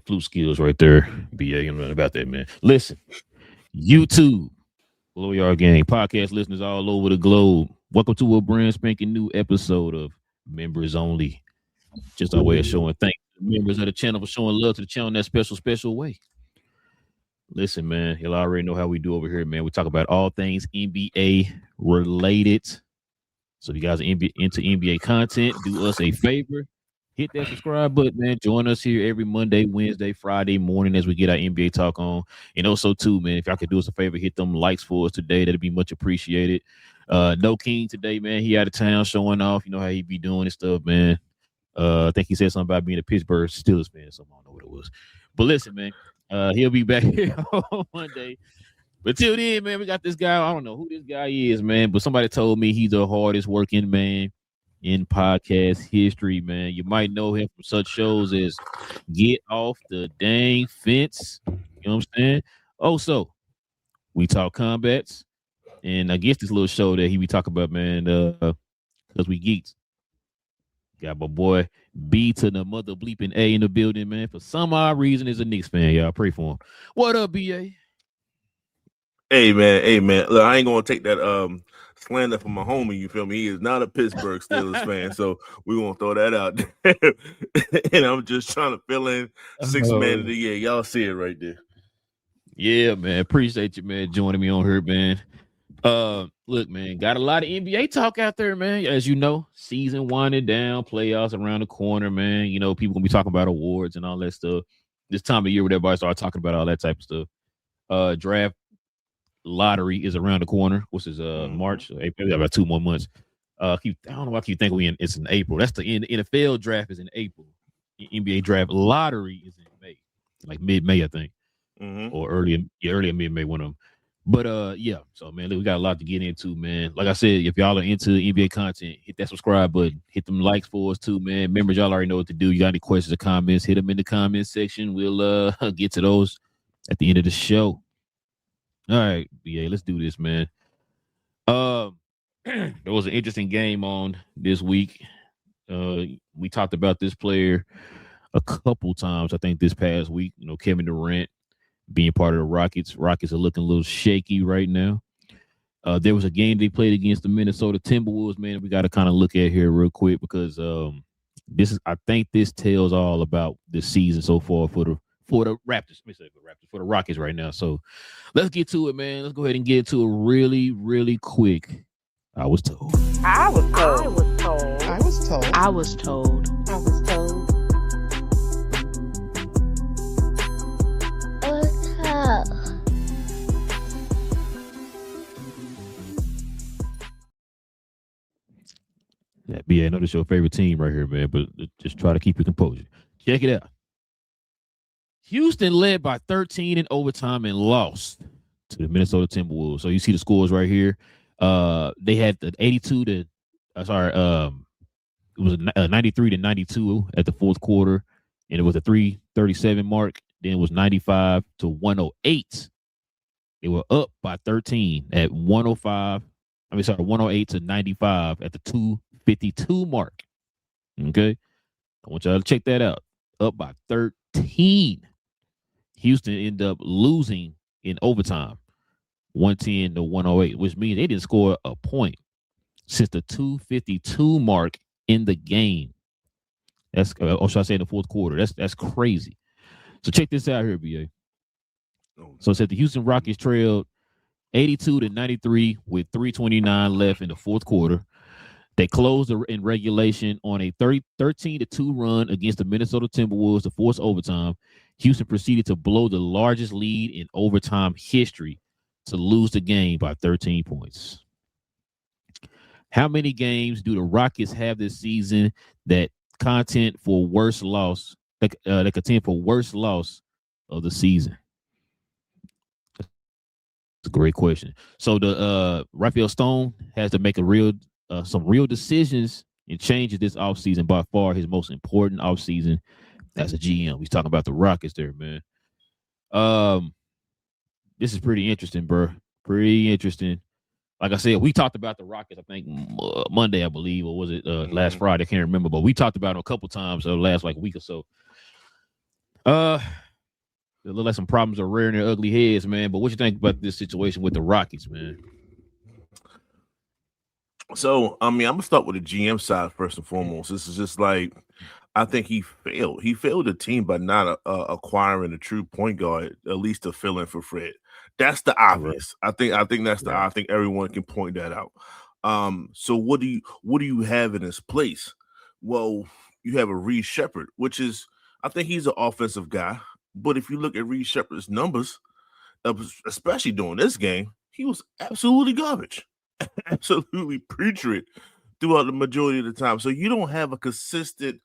flute skills right there. BA, you know about that, man. Listen, YouTube, Blow Yard Gang, podcast listeners all over the globe. Welcome to a brand spanking new episode of Members Only. Just our way of showing thanks to the members of the channel for showing love to the channel in that special way. Listen, man, y'all already know how we do over here, man. We talk about all things NBA related. So if you guys are into NBA content, do us a favor. Hit that subscribe button, man. Join us here every Monday, Wednesday, Friday morning as we get our NBA talk on. And also, too, man, if y'all could do us a favor, hit them likes for us today. That'd be much appreciated. No King today, man. He out of town showing off. You know how he be doing his stuff, man. I think he said something about being a Pittsburgh Steelers fan. So I don't know what it was. But listen, man, he'll be back here on Monday. But till then, man, we got this guy. I don't know who this guy is, man, but somebody told me he's the hardest working man in podcast history, man. You might know him from such shows as Get Off the Dang Fence. You know what I'm saying? Also, we talk combats. And I guess this little show that he be talking about, man, because we geeks. Got my boy B to the mother bleeping A in the building, man. For some odd reason, is a Knicks fan. Y'all pray for him. What up, BA? Hey man. Look, I ain't gonna take that slander from my homie. You feel me? He is not a Pittsburgh Steelers fan, so we gonna throw that out there. And I'm just trying to fill in sixth man of the year. Y'all see it right there. Yeah, man. Appreciate you, man, joining me on here, man. Look, man, got a lot of NBA talk out there, man. As you know, season winding down, playoffs around the corner, man. You know, people gonna be talking about awards and all that stuff. This time of year, where everybody start talking about all that type of stuff. Draft lottery is around the corner, which is March, April, about 2 more months. I don't know why I keep thinking it's in April. That's the NFL draft is in April. The NBA draft lottery is in May, like mid-May, I think, or early mid-May, one of them. But yeah, so man, we got a lot to get into, man. Like I said, if y'all are into NBA content, hit that subscribe button, hit them likes for us too, man. Members, y'all already know what to do. You got any questions or comments, hit them in the comment section. We'll get to those at the end of the show. All right, BA, let's do this, man. There was an interesting game on this week. We talked about this player a couple times, I think, this past week. You know, Kevin Durant being part of the Rockets. Rockets are looking a little shaky right now. There was a game they played against the Minnesota Timberwolves, man. We got to kind of look at here real quick because I think this tells all about this season so far for the Raptors. For the Rockets right now. So let's get to it, man. Let's go ahead and get to it really, really quick. I was told. I was told. I was told. I was told. I was told. I was told. Yeah, BA, I know this is your favorite team right here, man, but just try to keep your composure. Check it out. Houston led by 13 in overtime and lost to the Minnesota Timberwolves. So you see the scores right here. They had the 82 to, it was a 93 to 92 at the fourth quarter, and it was a 337 mark. Then it was 95 to 108. They were up by 13 at 108 to 95 at the 252 mark. Okay, I want y'all to check that out. Up by 13. Houston ended up losing in overtime, 110 to 108, which means they didn't score a point since the 252 mark in the game. That's, or should I say in the fourth quarter? That's crazy. So check this out here, BA. So it said the Houston Rockets trailed 82 to 93 with 3:29 left in the fourth quarter. They closed in regulation on a 13-2 run against the Minnesota Timberwolves to force overtime. Houston proceeded to blow the largest lead in overtime history to lose the game by 13 points. How many games do the Rockets have this season that contend for worst loss? That contend for worst loss of the season? That's a great question. So the Rafael Stone has to make some real decisions and changes this offseason. By far his most important offseason as a GM. He's talking about the Rockets there, man. This is pretty interesting, bro. Pretty interesting. Like I said, we talked about the Rockets, I think, Monday, I believe, or was it last Friday? I can't remember, but we talked about them a couple times last like week or so. It look like some problems are rearing their ugly heads, man. But what you think about this situation with the Rockets, man? So, I mean, I'm gonna start with the GM side first and foremost. This is just like I think he failed. He failed the team by not acquiring a true point guard, at least to fill in for Fred. That's the obvious. I think that's I think everyone can point that out. So what do you have in his place? Well, you have a Reed Shepherd, which is I think he's an offensive guy. But if you look at Reed Shepherd's numbers, especially during this game, he was absolutely garbage, absolutely putrid throughout the majority of the time. So you don't have a consistent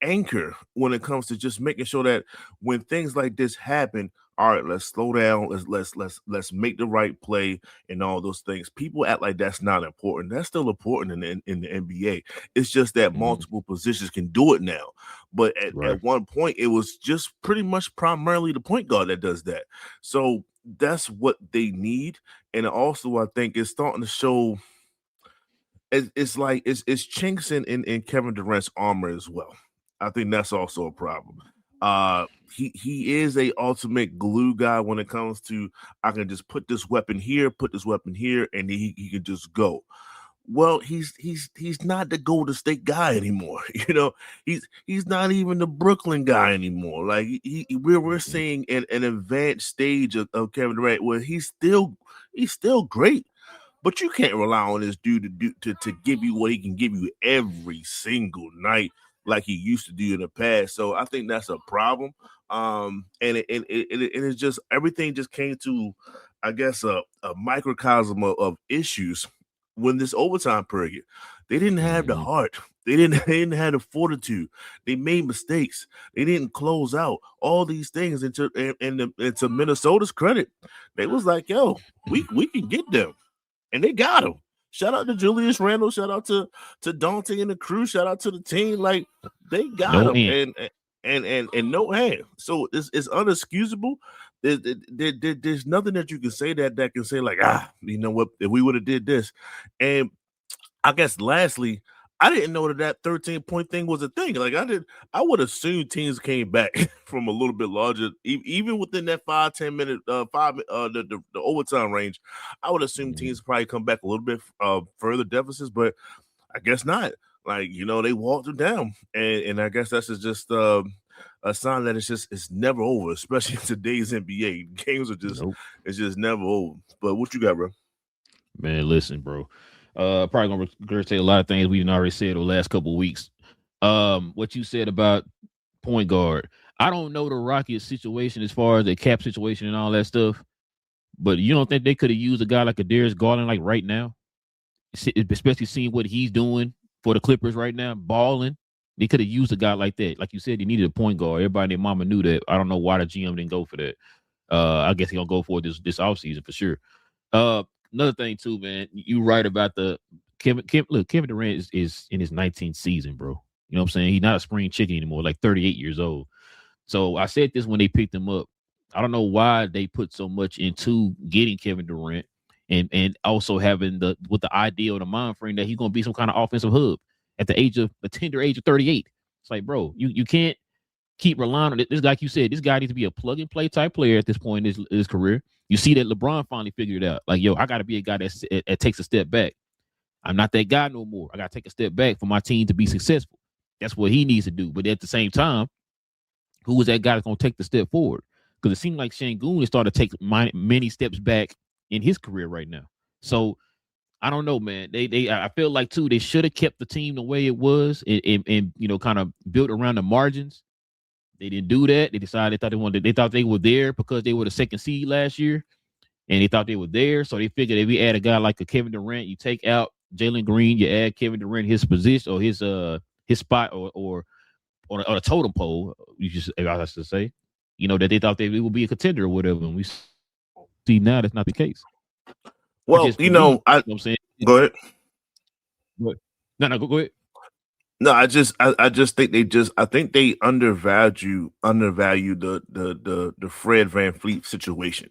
anchor when it comes to just making sure that when things like this happen, all right, let's slow down, let's make the right play and all those things. People act like that's not important. That's still important in the NBA. It's just that multiple positions can do it now. But at one point, it was just pretty much primarily the point guard that does that. So that's what they need. And also, I think it's starting to show. It's like it's chinks in Kevin Durant's armor as well. I think that's also a problem. He is a ultimate glue guy when it comes to I can just put this weapon here, and he can just go. Well, he's not the Golden State guy anymore. You know, he's not even the Brooklyn guy anymore. Like we're seeing an advanced stage of Kevin Durant where he's still great. But you can't rely on this dude to give you what he can give you every single night like he used to do in the past. So I think that's a problem. And it's just everything just came to, I guess, a microcosm of issues when this overtime period. They didn't have the heart. They didn't have the fortitude. They made mistakes. They didn't close out all these things. And to Minnesota's credit, they was like, yo, we can get them. And they got him. Shout out to Julius Randle. Shout out to Dante and the crew. Shout out to the team. Like they got him and no hand. So it's unexcusable. There's nothing that you can say that can say like you know what, if we would have did this. And I guess lastly, I didn't know that 13-point thing was a thing. Like I would assume teams came back from a little bit larger, even within that 5-10 minute, the overtime range. I would assume teams probably come back a little bit further deficits, but I guess not. Like they walked them down, and I guess that's just a sign that it's never over, especially in today's NBA. Games are just it's just never over. But what you got, bro? Man, listen, bro. Probably gonna regurgitate a lot of things we've already said over the last couple of weeks. What you said about point guard, I don't know the Rockets situation as far as the cap situation and all that stuff, but you don't think they could have used a guy like a Darius Garland like right now, especially seeing what he's doing for the Clippers right now, balling. They could have used a guy like that. Like you said, he needed a point guard. Everybody and their mama knew that. I don't know why the GM didn't go for that. I guess he's gonna go for it this offseason for sure. Another thing too, man, you right about the Kevin Durant is in his 19th season, bro. You know what I'm saying? He's not a spring chicken anymore, like 38 years old. So I said this when they picked him up. I don't know why they put so much into getting Kevin Durant and also having the idea or the mind frame that he's gonna be some kind of offensive hub at the tender age of 38. It's like, bro, you can't keep relying on it. This, like you said, this guy needs to be a plug and play type player at this point in his career. You see that LeBron finally figured it out. Like, yo, I got to be a guy that takes a step back. I'm not that guy no more. I got to take a step back for my team to be successful. That's what he needs to do. But at the same time, who is that guy that's going to take the step forward? Because it seemed like Şengün has started to take many steps back in his career right now. So I don't know, man. I feel like too they should have kept the team the way it was and kind of built around the margins. They didn't do that. They decided they thought they were there because they were the second seed last year, and they thought they were there. So they figured if we add a guy like a Kevin Durant, you take out Jalen Green, you add Kevin Durant his position or his spot or on a totem pole. You just I should say, that they thought they would be a contender or whatever. And we see now that's not the case. Well, I'm saying, go ahead. No, go ahead. No, I just think they undervalue the Fred VanVleet situation.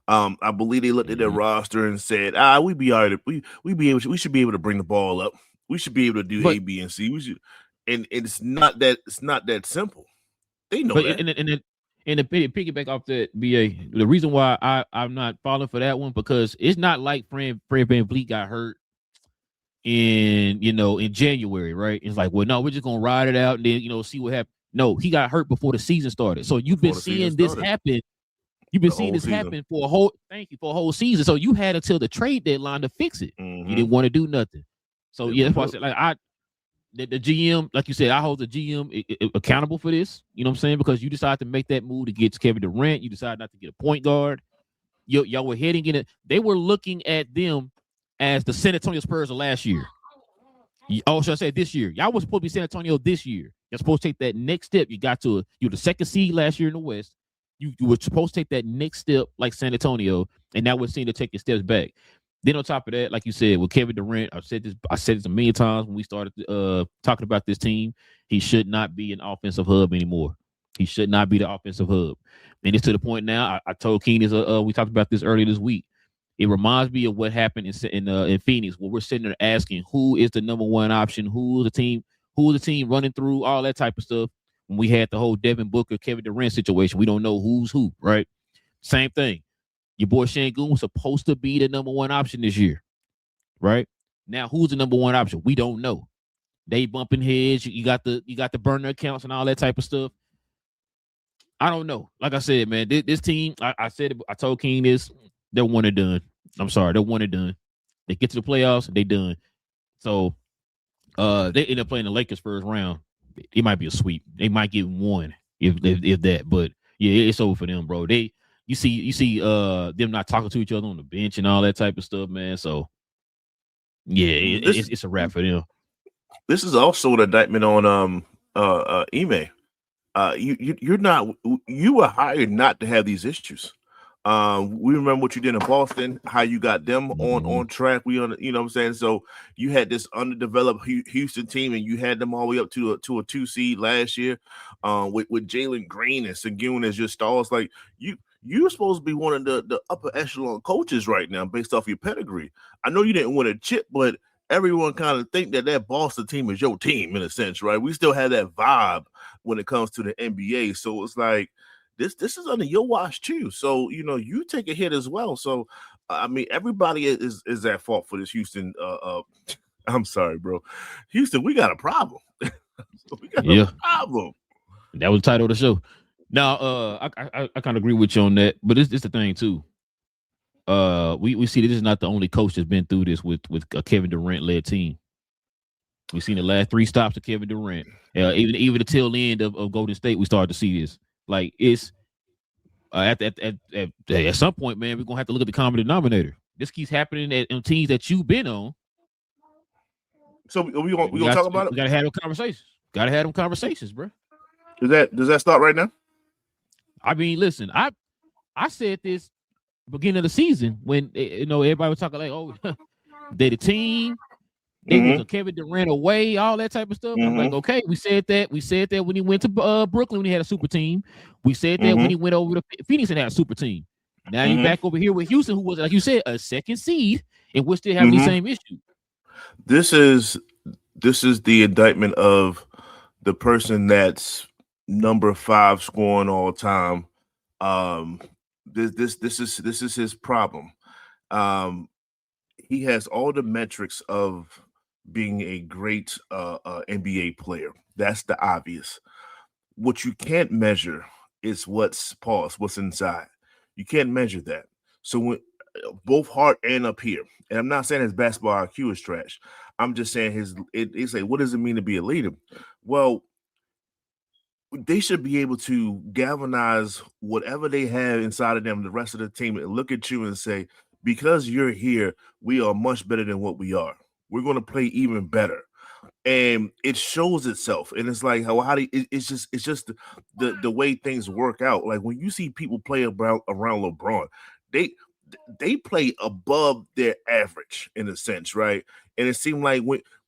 I believe they looked at their roster and said, we be all right. We should be able to bring the ball up. We should be able to do A, B, and C. We should, and it's not that simple. They know But that. and the piggyback off that, BA, the reason why I'm not falling for that one because it's not like Fred VanVleet got hurt in January, right? It's like, well, no, we're just gonna ride it out and then see what happens. No, he got hurt before the season started. So you've been seeing this happen. You've been seeing this happen for a whole season. So you had until the trade deadline to fix it. You didn't want to do nothing. So that's why I said, like, the GM, like you said, I hold the GM accountable for this. You know what I'm saying? Because you decided to make that move to get Kevin Durant. You decided not to get a point guard. Y'all were heading in it. They were looking at them as the San Antonio Spurs of last year. Oh, should I say this year? Y'all was supposed to be San Antonio this year. You're supposed to take that next step. You were the second seed last year in the West. You were supposed to take that next step like San Antonio, and now we're seeing to take your steps back. Then on top of that, like you said, with Kevin Durant, I said this a million times when we started talking about this team. He should not be an offensive hub anymore. He should not be the offensive hub. And it's to the point now. I told Keenan, we talked about this earlier this week. It reminds me of what happened in Phoenix, where we're sitting there asking who is the number one option, who's the team running through, all that type of stuff. When we had the whole Devin Booker, Kevin Durant situation, we don't know who's who, right? Same thing. Your boy Şengün was supposed to be the number one option this year, right? Now, who's the number one option? We don't know. They bumping heads. You got the burner accounts and all that type of stuff. I don't know. Like I said, man, this team. I told King this. They're one and done. I'm sorry, they're one and done. They get to the playoffs, they done. So, they end up playing the Lakers first round. It might be a sweep. They might get one if that. But yeah, it's over for them, bro. You see them not talking to each other on the bench and all that type of stuff, man. So yeah, it's a wrap for them. This is also an indictment on Ime. You were hired not to have these issues. We remember what you did in Boston, how you got them on track. You know what I'm saying? So you had this underdeveloped Houston team, and you had them all the way up to a 2 seed last year, with Jalen Green and Şengün as your stars. Like you're supposed to be one of the upper echelon coaches right now, based off your pedigree. I know you didn't win a chip, but everyone kind of think that Boston team is your team in a sense, right? We still have that vibe when it comes to the NBA. So it's like, This is under your watch too, so you take a hit as well. So I mean, everybody is at fault for this Houston. I'm sorry, bro. Houston, we got a problem. A problem. That was the title of the show. Now, I kind of agree with you on that, but it's the thing too. We see this is not the only coach that's been through this with a Kevin Durant led team. We've seen the last 3 stops of Kevin Durant. Even the tail end of Golden State, we started to see this. Like it's at some point, man, we're gonna have to look at the common denominator. This keeps happening at teams that you've been on. So we gonna talk about it. We gotta have them conversations. Bro. Does that start right now? I mean, listen, I said this beginning of the season when everybody was talking like, oh, they the team. It was a Kevin Durant away, all that type of stuff. I'm like, okay, we said that when he went to Brooklyn when he had a super team. We said that when he went over to Phoenix and had a super team. Now he's back over here with Houston, who was, like you said, a second seed, and we're still having the same issue. This is the indictment of the person that's number 5 scoring all time. This is his problem. He has all the metrics of being a great NBA player. That's the obvious. What you can't measure is what's inside. You can't measure that. So when both heart and up here, and I'm not saying his basketball IQ is trash. I'm just saying it's like, what does it mean to be a leader? Well, they should be able to galvanize whatever they have inside of them, the rest of the team, and look at you and say, because you're here, we are much better than what we are. We're going to play even better. And it shows itself. And it's like, it's just the way things work out. Like when you see people play around LeBron, they play above their average in a sense, right? And it seemed like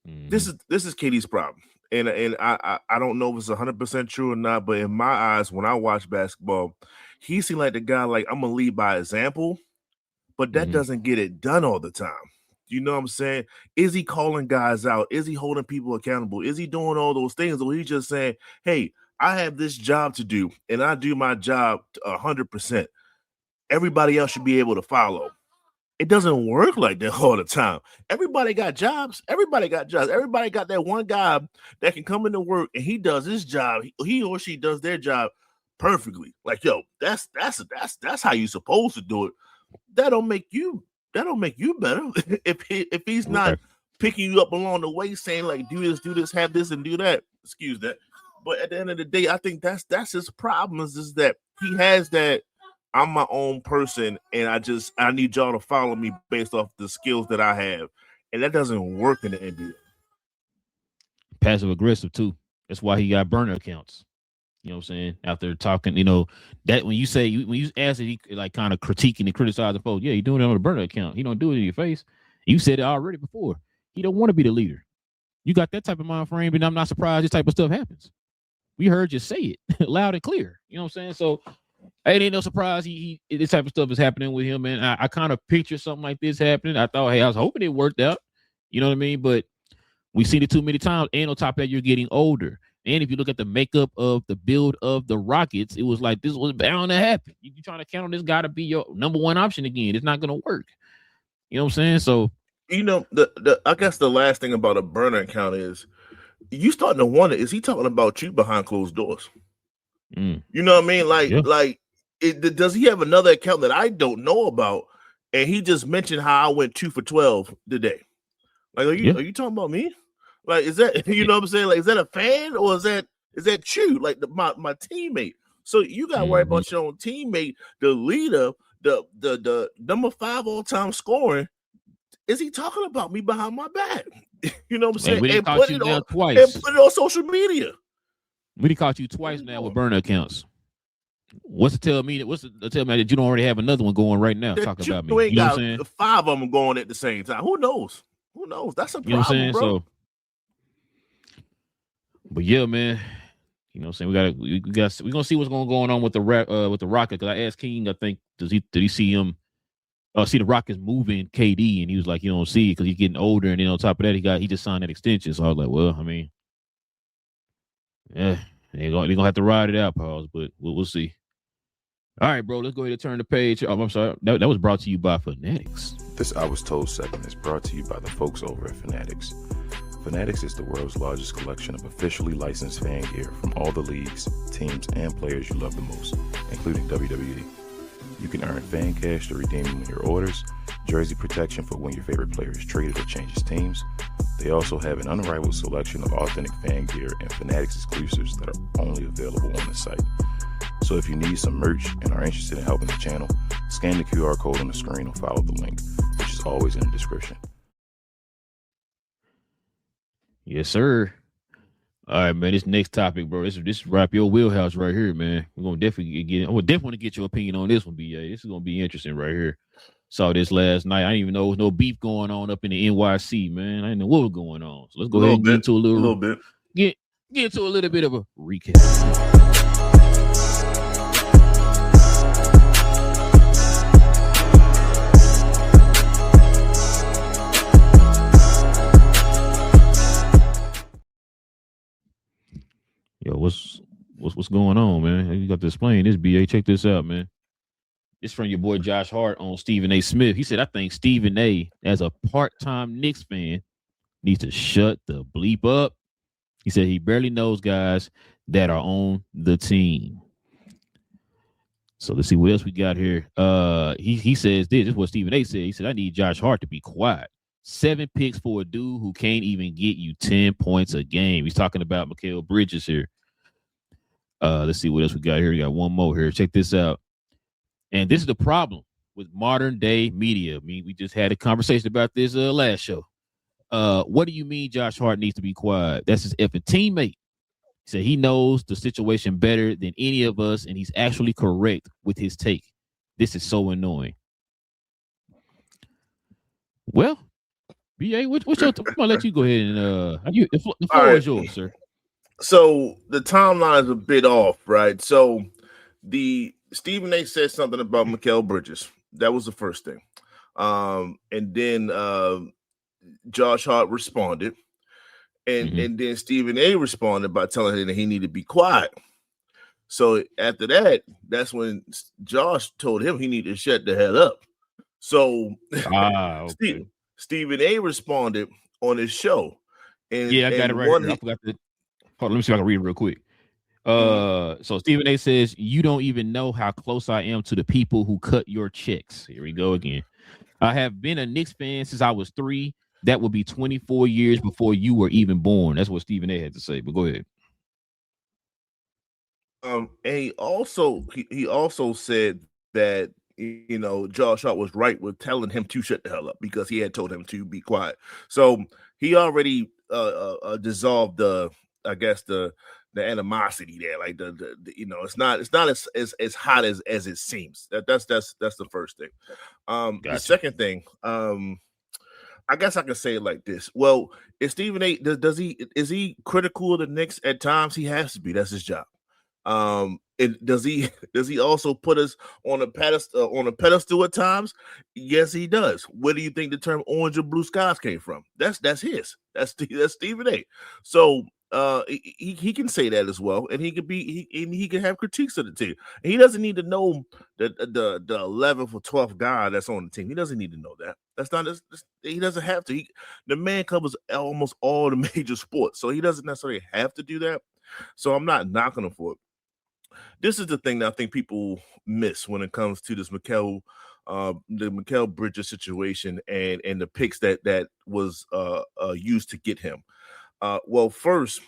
this is KD's problem. And I don't know if it's 100% true or not, but in my eyes, when I watch basketball, he seemed like the guy, like, I'm going to lead by example, but that doesn't get it done all the time. You know what I'm saying? Is he calling guys out? Is he holding people accountable? Is he doing all those things? Or he's just saying, hey, I have this job to do, and I do my job 100%. Everybody else should be able to follow. It doesn't work like that all the time. Everybody got jobs. Everybody got that one guy that can come into work and he does his job. He or she does their job perfectly. Like, yo, that's how you supposed to do it. That don't make you better if he's not picking you up along the way, saying like, do this, have this, and do that. Excuse that. But at the end of the day, I think that's his problem is that he has that. I'm my own person, and I need y'all to follow me based off the skills that I have, and that doesn't work in the NBA. Passive aggressive too. That's why he got burner accounts. You know what I'm saying? After talking, that when you ask it, he like kind of critiquing and criticizing the folks. Yeah, you're doing it on a burner account. He don't do it in your face. You said it already before. He don't want to be the leader. You got that type of mind frame, and I'm not surprised this type of stuff happens. We heard you say it loud and clear. You know what I'm saying? So it ain't no surprise he this type of stuff is happening with him, man. I kind of pictured something like this happening. I thought, hey, I was hoping it worked out. You know what I mean? But we've seen it too many times. And on top of that, you're getting older. And if you look at the makeup of the build of the Rockets, it was like this was bound to happen. You're trying to count on this guy to be your number one option again. It's not going to work. You know what I'm saying? So, I guess the last thing about a burner account is you starting to wonder, is he talking about you behind closed doors? You know what I mean? Does he have another account that I don't know about? And he just mentioned how I went 2 for 12 today. Like, are you talking about me? Like, is that you know what I'm saying? Like, is that a fan or is that you? Like my teammate. So you got to worry about your own teammate, the leader, the number 5 all-time scoring. Is he talking about me behind my back? You know what I'm saying? And put it on social media. We done caught you twice now with burner accounts. What's to tell me that you don't already have another one going right now? Talking about me. You know what I'm saying? 5 of them going at the same time. Who knows? That's a problem, you know what I'm saying? bro. So, but yeah, man. You know what I'm saying? We're gonna see what's going on with the Rocket. Because I asked King, I think, did he see him see the Rockets moving KD, and he was like, you don't see it because he's getting older, and then on top of that, he just signed that extension. So I was like, well, I mean, yeah, they're gonna have to ride it out, pause, but we'll see. All right, bro, let's go ahead and turn the page. Oh, I'm sorry. That was brought to you by Fanatics. This I Was Told segment is brought to you by the folks over at Fanatics. Fanatics is the world's largest collection of officially licensed fan gear from all the leagues, teams, and players you love the most, including WWE. You can earn fan cash to redeem when your orders, jersey protection for when your favorite player is traded or changes teams. They also have an unrivaled selection of authentic fan gear and Fanatics exclusives that are only available on the site. So if you need some merch and are interested in helping the channel, scan the QR code on the screen or follow the link, which is always in the description. Yes, sir. All right, man. This next topic, bro. This right up your wheelhouse right here, man. We're gonna definitely I would definitely want to get your opinion on this one, BA. This is gonna be interesting right here. Saw this last night. I didn't even know there was no beef going on up in the NYC, man. I didn't know what was going on. So let's go ahead and get into a little bit. Get into a little bit of a recap. Yo, what's going on, man? You got to explain this, BA. Check this out, man. This from your boy Josh Hart on Stephen A. Smith. He said, I think Stephen A., as a part-time Knicks fan, needs to shut the bleep up. He said he barely knows guys that are on the team. So let's see what else we got here. He says this is what Stephen A. said. He said, I need Josh Hart to be quiet. 7 picks for a dude who can't even get you 10 points a game. He's talking about Mikal Bridges here. Let's see what else we got here. We got one more here. Check this out. And this is the problem with modern day media. I mean, we just had a conversation about this last show. What do you mean Josh Hart needs to be quiet? That's his effing teammate. He said he knows the situation better than any of us, and he's actually correct with his take. This is so annoying. Well, BA, what's your? I'm gonna let you go ahead and the floor is yours, sir. So the timeline is a bit off, right? So the Stephen A. said something about Mikal Bridges. That was the first thing, and then Josh Hart responded, and then Stephen A. responded by telling him that he needed to be quiet. So after that, that's when Josh told him he needed to shut the hell up. So okay. Stephen A responded on his show. And Yeah, I got it right here. I forgot to hold on, let me see if I can read it real quick. So Stephen A says, "You don't even know how close I am to the people who cut your checks." Here we go again. "I have been a Knicks fan since I was 3. That would be 24 years before you were even born." That's what Stephen A had to say. But go ahead. And he also said that Josh Hart was right with telling him to shut the hell up because he had told him to be quiet. So he already dissolved the animosity there. Like the it's not as hot as it seems. That's the first thing. Gotcha. The second thing, I guess I can say it like this. Well, is Stephen A. Is he critical of the Knicks at times? He has to be. That's his job. Does he also put us on a pedestal at times? Yes, he does. Where do you think the term orange or blue skies came from? That's his. That's Stephen A. So he can say that as well, and he can have critiques of the team. And he doesn't need to know the 11th or 12th guy that's on the team. He doesn't need to know that. He doesn't have to. The man covers almost all the major sports, so he doesn't necessarily have to do that. So I'm not knocking him for it. This is the thing that I think people miss when it comes to this the Mikal Bridges situation and the picks that was used to get him. Well, first,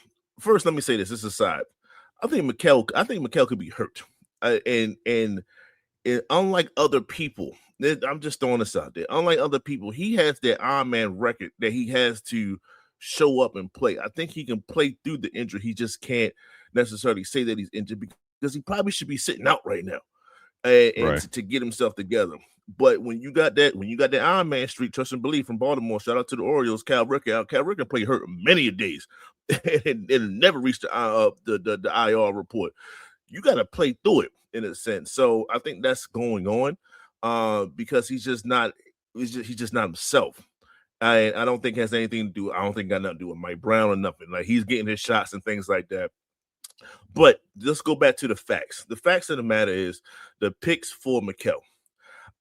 let me say this. This is aside. I think Mikal could be hurt, and unlike other people, I'm just throwing this out there. Unlike other people, he has that Iron Man record that he has to show up and play. I think he can play through the injury. He just can't necessarily say that he's injured because he probably should be sitting out right now and Right. to get himself together. But when you got that Iron Man streak, trust and believe from Baltimore, shout out to the Orioles, Cal Ripken. Cal Ripken played hurt many days and never reached the IR report. You got to play through it in a sense. So I think that's going on because he's just not himself. I don't think it has anything to do. I don't think it got nothing to do with Mike Brown or nothing. Like he's getting his shots and things like that. But let's go back to the facts. The facts of the matter is the picks for Mikal.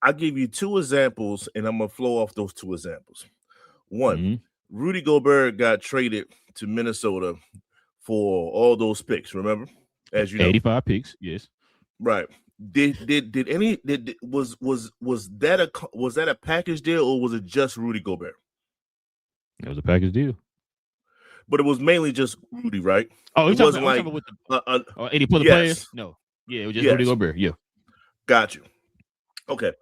I'll give you 2 examples, and I'm gonna flow off those 2 examples. One, Rudy Gobert got traded to Minnesota for all those picks. Remember, as you know, 85 picks. Yes. Right. Was that a package deal or was it just Rudy Gobert? It was a package deal. But it was mainly just Rudy, right? Oh, it wasn't like with any other yes. players? No. Yeah, it was just Rudy Gobert. Yeah. Got you. Okay.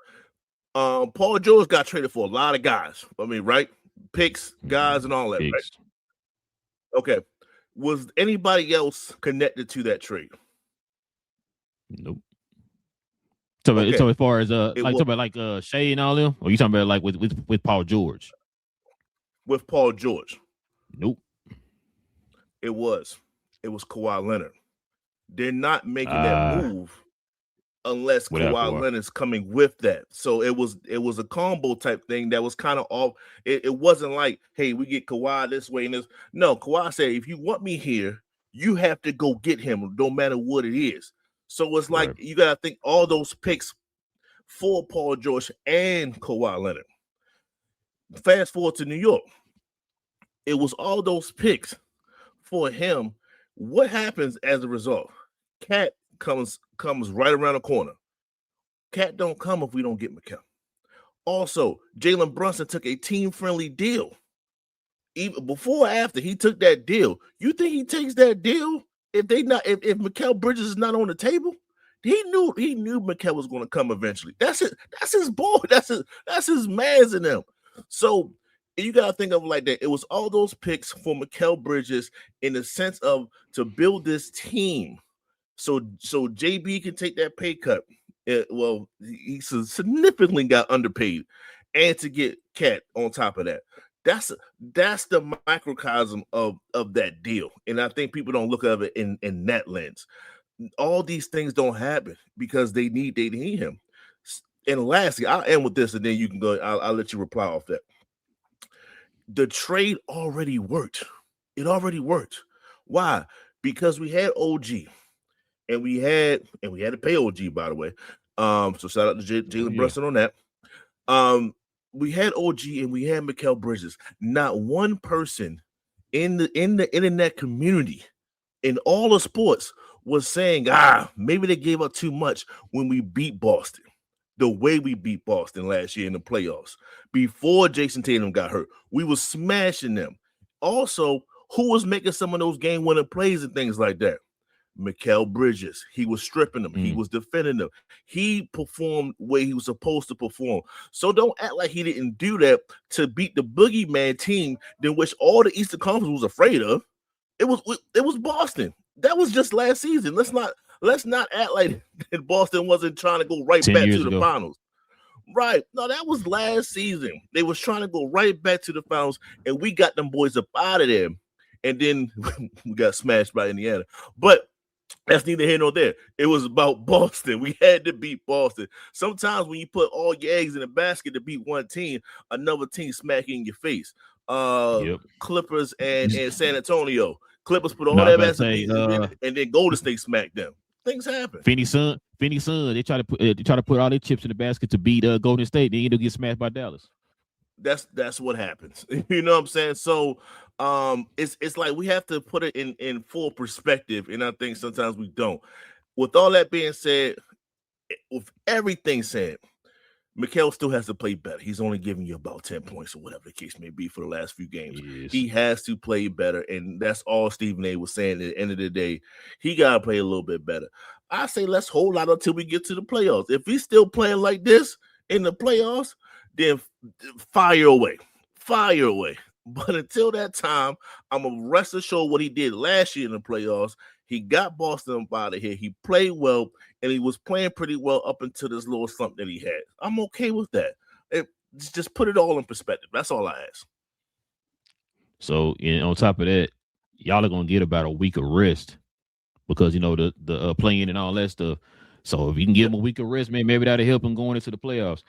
Paul George got traded for a lot of guys. I mean, right? Picks, guys, and all that, right? Okay. Was anybody else connected to that trade? Nope. So as far as talking about Shea and all them, or you talking about like with Paul George? With Paul George. Nope. It was Kawhi Leonard. They're not making that move unless Kawhi Leonard's coming with that. So it was a combo type thing that was kind of off. It wasn't like, hey, we get Kawhi this way and this. No, Kawhi said, if you want me here, you have to go get him, no matter what it is. So it's like you got to think all those picks for Paul George and Kawhi Leonard. Fast forward to New York. It was all those picks for him. What happens as a result? Cat comes right around the corner. Cat don't come if we don't get Mikal. Also, Jalen Brunson took a team-friendly deal. Even before or after he took that deal, you think he takes that deal if Mikal Bridges is not on the table? He knew Mikal was going to come eventually. That's it. That's his boy. That's his mans in them. So you got to think of it like that. It was all those picks for Mikal Bridges in the sense of to build this team. So JB can take that pay cut. He significantly got underpaid, and to get Cat on top of that. That's the microcosm of that deal. And I think people don't look at it in that lens. All these things don't happen because they need him. And lastly, I'll end with this, and then you can go. I'll let you reply off that. The trade already worked. It already worked. Why? Because we had OG, and we had to pay OG, by the way. So shout out to Jalen Brunson on that. We had OG and we had Mikal Bridges. Not one person in the internet community in all the sports was saying, maybe they gave up too much when we beat Boston. The way we beat Boston last year in the playoffs. Before Jason Tatum got hurt, we was smashing them. Also, who was making some of those game-winning plays and things like that? Mikal Bridges. He was stripping them. He was defending them. He performed where he was supposed to perform. So don't act like he didn't do that to beat the boogeyman team, than which all the Eastern Conference was afraid of. It was Boston. That was just last season. Let's not act like Boston wasn't trying to go right back to the finals. Right. No, that was last season. They was trying to go right back to the finals, and we got them boys up out of there. And then we got smashed by Indiana. But that's neither here nor there. It was about Boston. We had to beat Boston. Sometimes when you put all your eggs in a basket to beat one team, another team smack you in your face. Clippers and San Antonio. Clippers put all that basket and then Golden State smacked them. Things happen. Phoenix Sun. They try to put all their chips in the basket to beat Golden State. They end up getting smashed by Dallas. That's what happens. You know what I'm saying? So it's like we have to put it in full perspective, and I think sometimes we don't. With all that being said, with everything said, Mikal still has to play better. He's only giving you about 10 points or whatever the case may be for the last few games. Yes. He has to play better, and that's all Stephen A. was saying. At the end of the day, he got to play a little bit better. I say let's hold out until we get to the playoffs. If he's still playing like this in the playoffs, then fire away. But until that time, I'm a rest assured what he did last year in the playoffs. He got Boston out of here. He played well, and he was playing pretty well up until this little slump that he had. I'm okay with that. Just put it all in perspective. That's all I ask. So, on top of that, y'all are gonna get about a week of rest because the playing and all that stuff. So if you can give him a week of rest, maybe that'll help him going into the playoffs.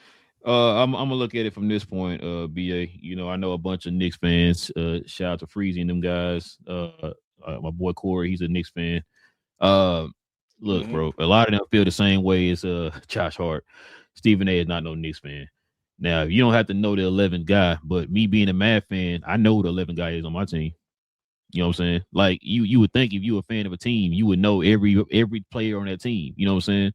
I'm gonna look at it from this point, BA. I know a bunch of Knicks fans. Shout out to Freezy and them guys. My boy Corey, he's a Knicks fan. Look, bro, a lot of them feel the same way as Josh Hart. Stephen A. is not no Knicks fan. Now, you don't have to know the 11th guy, but me being a Mad fan, I know who the 11th guy is on my team. You know what I'm saying? Like you would think if you were a fan of a team, you would know every player on that team. You know what I'm saying?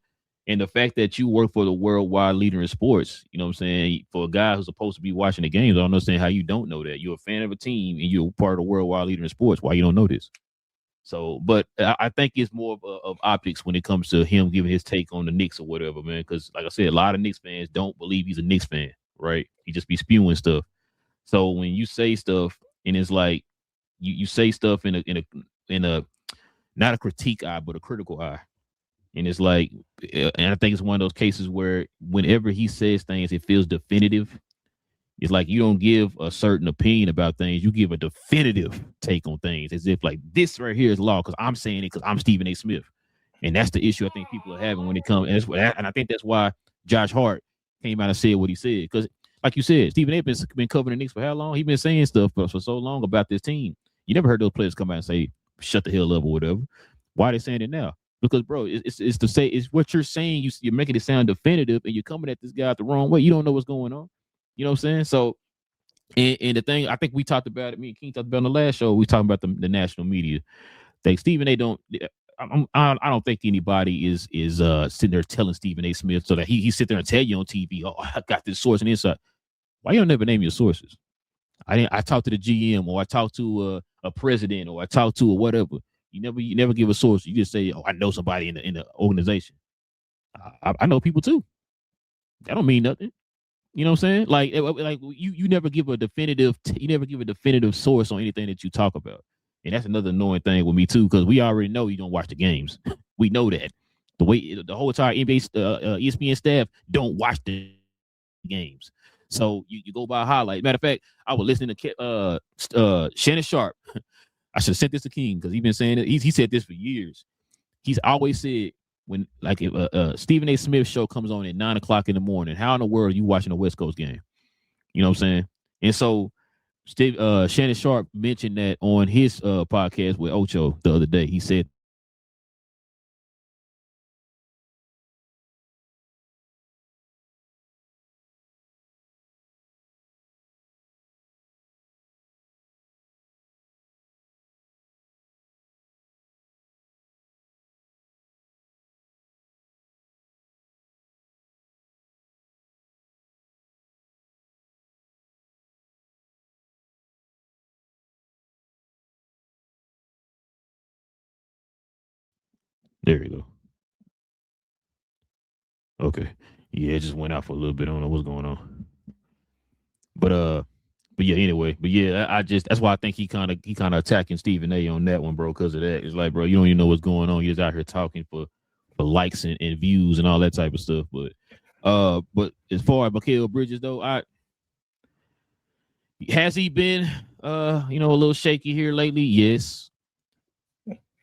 And the fact that you work for the worldwide leader in sports, you know what I'm saying? For a guy who's supposed to be watching the games, I don't understand how you don't know that. You're a fan of a team and you're part of the worldwide leader in sports. Why you don't know this? So, but I think it's more of optics when it comes to him giving his take on the Knicks or whatever, man. Because, like I said, a lot of Knicks fans don't believe he's a Knicks fan, right? He just be spewing stuff. So when you say stuff and it's like you say stuff in a not a critique eye, but a critical eye. And it's like, and I think it's one of those cases where whenever he says things, it feels definitive. It's like you don't give a certain opinion about things. You give a definitive take on things as if like this right here is law because I'm saying it because I'm Stephen A. Smith. And that's the issue I think people are having when it comes. And I think that's why Josh Hart came out and said what he said. Because like you said, Stephen A. been covering the Knicks for how long? He's been saying stuff for so long about this team. You never heard those players come out and say, shut the hell up or whatever. Why are they saying it now? Because, bro, it's to say it's what you're saying. You're making it sound definitive, and you're coming at this guy the wrong way. You don't know what's going on. You know what I'm saying? So, and the thing I think we talked about it. Me and King talked about on the last show. We talking about the national media. Stephen A. don't. I don't think anybody is sitting there telling Stephen A. Smith so that he sit there and tell you on TV, oh, I got this source and inside. Why you don't never name your sources? I talked to the GM or I talked to a president or I talked to a whatever. You never give a source. You just say, oh, I know somebody in the organization. I know people too. That don't mean nothing. You know what I'm saying? Like you never give a definitive. You never give a definitive source on anything that you talk about. And that's another annoying thing with me too, because we already know you don't watch the games. We know that the whole entire NBA ESPN staff don't watch the games. So you go by a highlight. Matter of fact, I was listening to Shannon Sharp. I should have sent this to King because he's been saying it. He said this for years. He's always said when like if Stephen A. Smith show comes on at 9:00 in the morning, how in the world are you watching a West Coast game? You know what I'm saying? And so Shannon Sharp mentioned that on his podcast with Ocho the other day. He said There you go. Okay. Yeah, it just went out for a little bit. I don't know what's going on. But yeah, anyway. But yeah, I just that's why I think he kind of attacking Stephen A on that one, bro, because of that. It's like, bro, you don't even know what's going on. You're just out here talking for likes and views and all that type of stuff. But as far as Mikal Bridges though, has he been a little shaky here lately? Yes.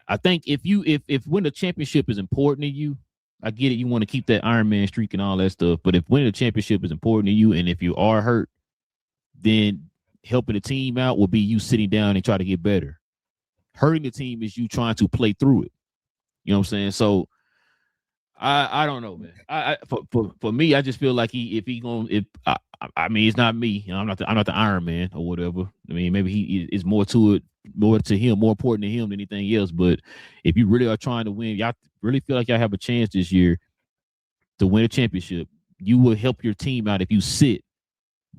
I think if winning the championship is important to you, I get it. You want to keep that Iron Man streak and all that stuff. But if winning the championship is important to you, and if you are hurt, then helping the team out will be you sitting down and try to get better. Hurting the team is you trying to play through it. You know what I'm saying? So I don't know, man. For me, I just feel like I mean, it's not me. You know, I'm not the Iron Man or whatever. I mean, maybe he is more to him, more important to him than anything else. But if you really are trying to win, y'all really feel like y'all have a chance this year to win a championship, you will help your team out if you sit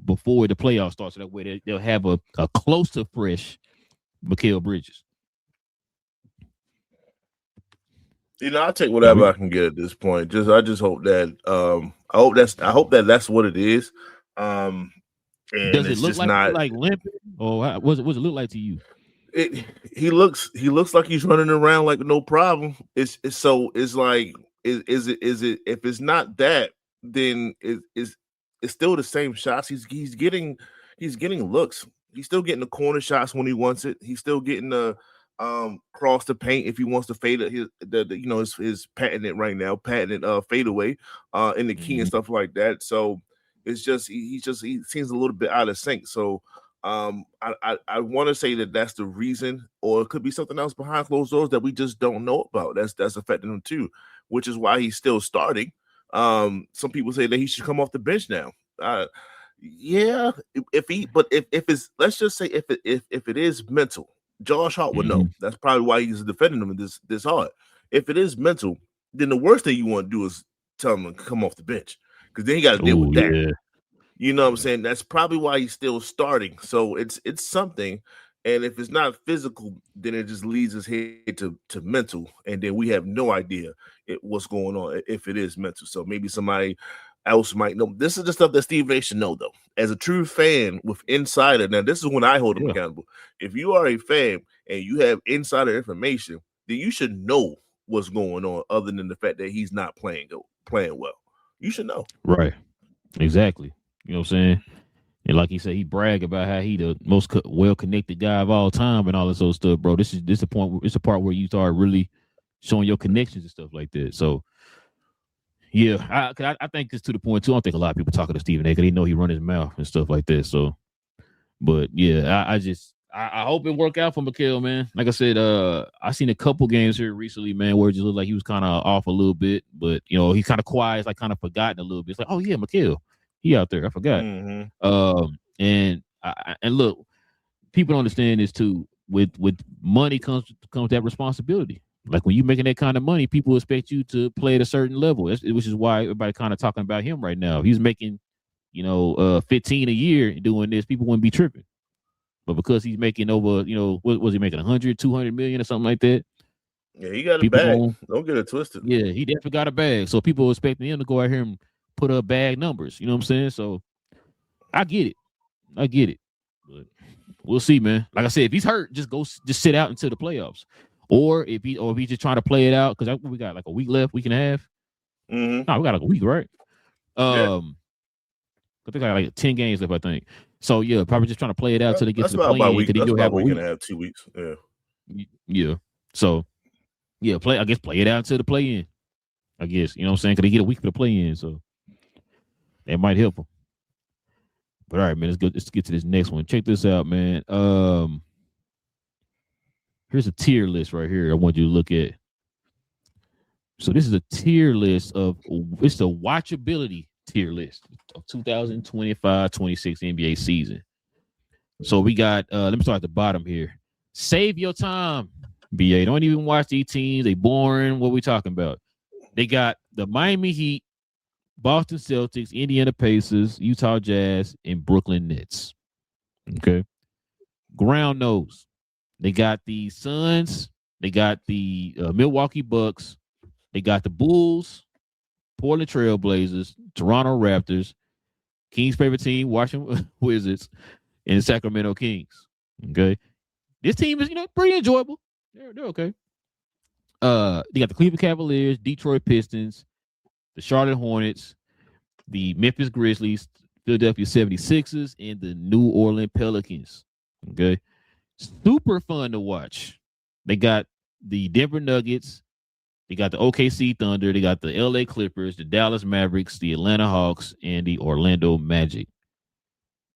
before the playoffs start, so that way they'll have a close to fresh Mikal Bridges. I'll take whatever I can get at this point. I just hope that I hope that what it is. And does it look like limping, or what does it look like to you? He looks like he's running around like no problem. It's like is it if it's not that, then it's still the same shots. He's getting looks. He's still getting the corner shots when he wants it. He's still getting the cross the paint if he wants to fade it. His patented right now, fade away in the key and stuff like that. So it's just he seems a little bit out of sync. So I want to say that that's the reason, or it could be something else behind closed doors that we just don't know about. That's affecting him too, which is why he's still starting. Some people say that he should come off the bench now. Yeah, if it's, let's just say if it is mental, Josh Hart would know. That's probably why he's defending him this hard. If it is mental, then the worst thing you want to do is tell him to come off the bench, because then he got to deal with that. Yeah. You know what I'm saying? That's probably why he's still starting. So it's something. And if it's not physical, then it just leads us here to mental. And then we have no idea what's going on if it is mental. So maybe somebody else might know. This is the stuff that Steve A should know, though. As a true fan with insider, now this is when I hold him accountable. If you are a fan and you have insider information, then you should know what's going on, other than the fact that he's not playing well. You should know. Right. Exactly. You know what I'm saying? And like he said, he brag about how he the most well-connected guy of all time and all this other stuff, bro. This is the point. It's the part where you start really showing your connections and stuff like that. So, yeah, I think it's to the point too. I don't think a lot of people talking to Stephen A because they know he run his mouth and stuff like that. So, but yeah, I hope it work out for Mikal, man. Like I said, I seen a couple games here recently, man, where it just looked like he was kind of off a little bit, but he's kind of quiet, it's like kind of forgotten a little bit. It's like, oh yeah, Mikal. He out there. I forgot. And look, people don't understand this too. With money comes that responsibility. Like when you're making that kind of money, people expect you to play at a certain level. Which is why everybody kind of talking about him right now. If he's making, 15 a year doing this, people wouldn't be tripping. But because he's making over, what was he making, 100, 200 million or something like that? Yeah, he got a bag. Don't get it twisted. Yeah, he definitely got a bag. So people are expecting him to go out here and put up bag numbers. You know what I'm saying? So I get it. But we'll see, man. Like I said, if he's hurt, just sit out until the playoffs. Or if he's just trying to play it out, because we got like a week left, week and a half. No, we got like a week, right? I think I got like 10 games left, I think. So yeah, probably just trying to play it out till they get to the play-in. That's about a week and a half, 2 weeks. Yeah. Yeah. So yeah, play it out until the play-in. I guess, you know what I'm saying? Because they get a week for the play-in, so that might help them. But all right, man, let's get to this next one. Check this out, man. Here's a tier list right here I want you to look at. So this is a tier list it's a watchability tier list of 2025-26 NBA season. So we got, let me start at the bottom here. Save your time, BA. Don't even watch these teams. They boring. What we talking about? They got the Miami Heat, Boston Celtics, Indiana Pacers, Utah Jazz, and Brooklyn Nets. Okay. Ground nose. They got the Suns. They got the Milwaukee Bucks, They got the Bulls, Portland Trailblazers, Toronto Raptors, Kings' favorite team, Washington Wizards, and the Sacramento Kings. Okay. This team is, pretty enjoyable. They're okay. They got the Cleveland Cavaliers, Detroit Pistons, the Charlotte Hornets, the Memphis Grizzlies, Philadelphia 76ers, and the New Orleans Pelicans. Okay. Super fun to watch. They got the Denver Nuggets. They got the OKC Thunder. They got the LA Clippers, the Dallas Mavericks, the Atlanta Hawks, and the Orlando Magic.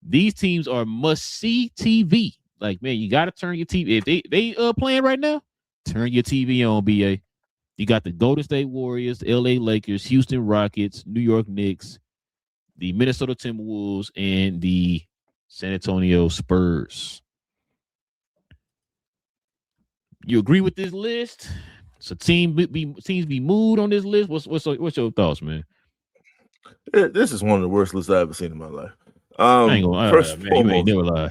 These teams are must-see TV. Like, man, you got to turn your TV. If they playing right now, turn your TV on, BA. You got the Golden State Warriors, the LA Lakers, Houston Rockets, New York Knicks, the Minnesota Timberwolves, and the San Antonio Spurs. You agree with this list? So teams be moved on this list. What's your thoughts, man? This is one of the worst lists I've ever seen in my life. I ain't gonna, first man, you ain't never lie.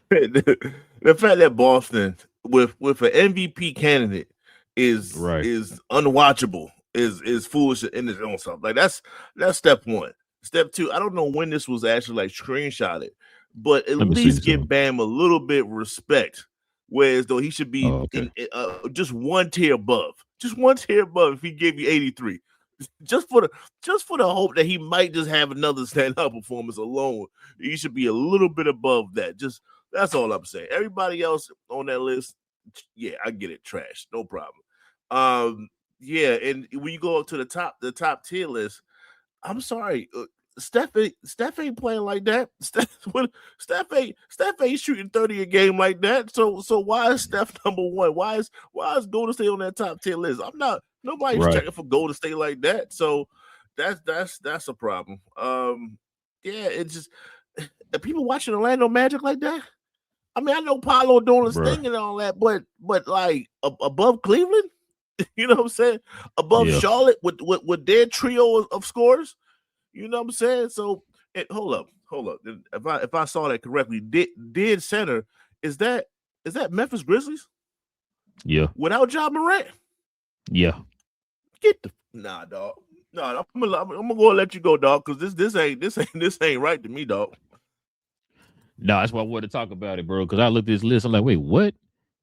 The fact that Boston with an MVP candidate is unwatchable is foolish in its own self. Like that's step one. Step two, I don't know when this was actually like screenshotted, but at least give Bam a little bit respect. Whereas though he should be just one tier above. Just one tier above if he gave you 83. Just for the hope that he might just have another stand-up performance alone. He should be a little bit above that. Just that's all I'm saying. Everybody else on that list, yeah, I get it, trash, no problem. Yeah, and when you go up to the top tier list, I'm sorry, Steph ain't playing like that. Steph ain't shooting 30 a game like that. So why is Steph number one? Why is Golden State on that top 10 list? Nobody's checking for Golden State like that. So that's a problem. Yeah, it's just are people watching Orlando Magic like that? I mean, I know Paolo doing his thing and all that, but like above Cleveland, you know what I'm saying? Above Charlotte with their trio of scorers. You know what I'm saying? So hold up. If I saw that correctly, dead center is that Memphis Grizzlies? Yeah. Without Ja Morant? Yeah. Nah, dog. No, I'm gonna go and let you go, dog, because this ain't right to me, dog. No, that's why I wanted to talk about it, bro. Because I looked at this list, I'm like, wait, what?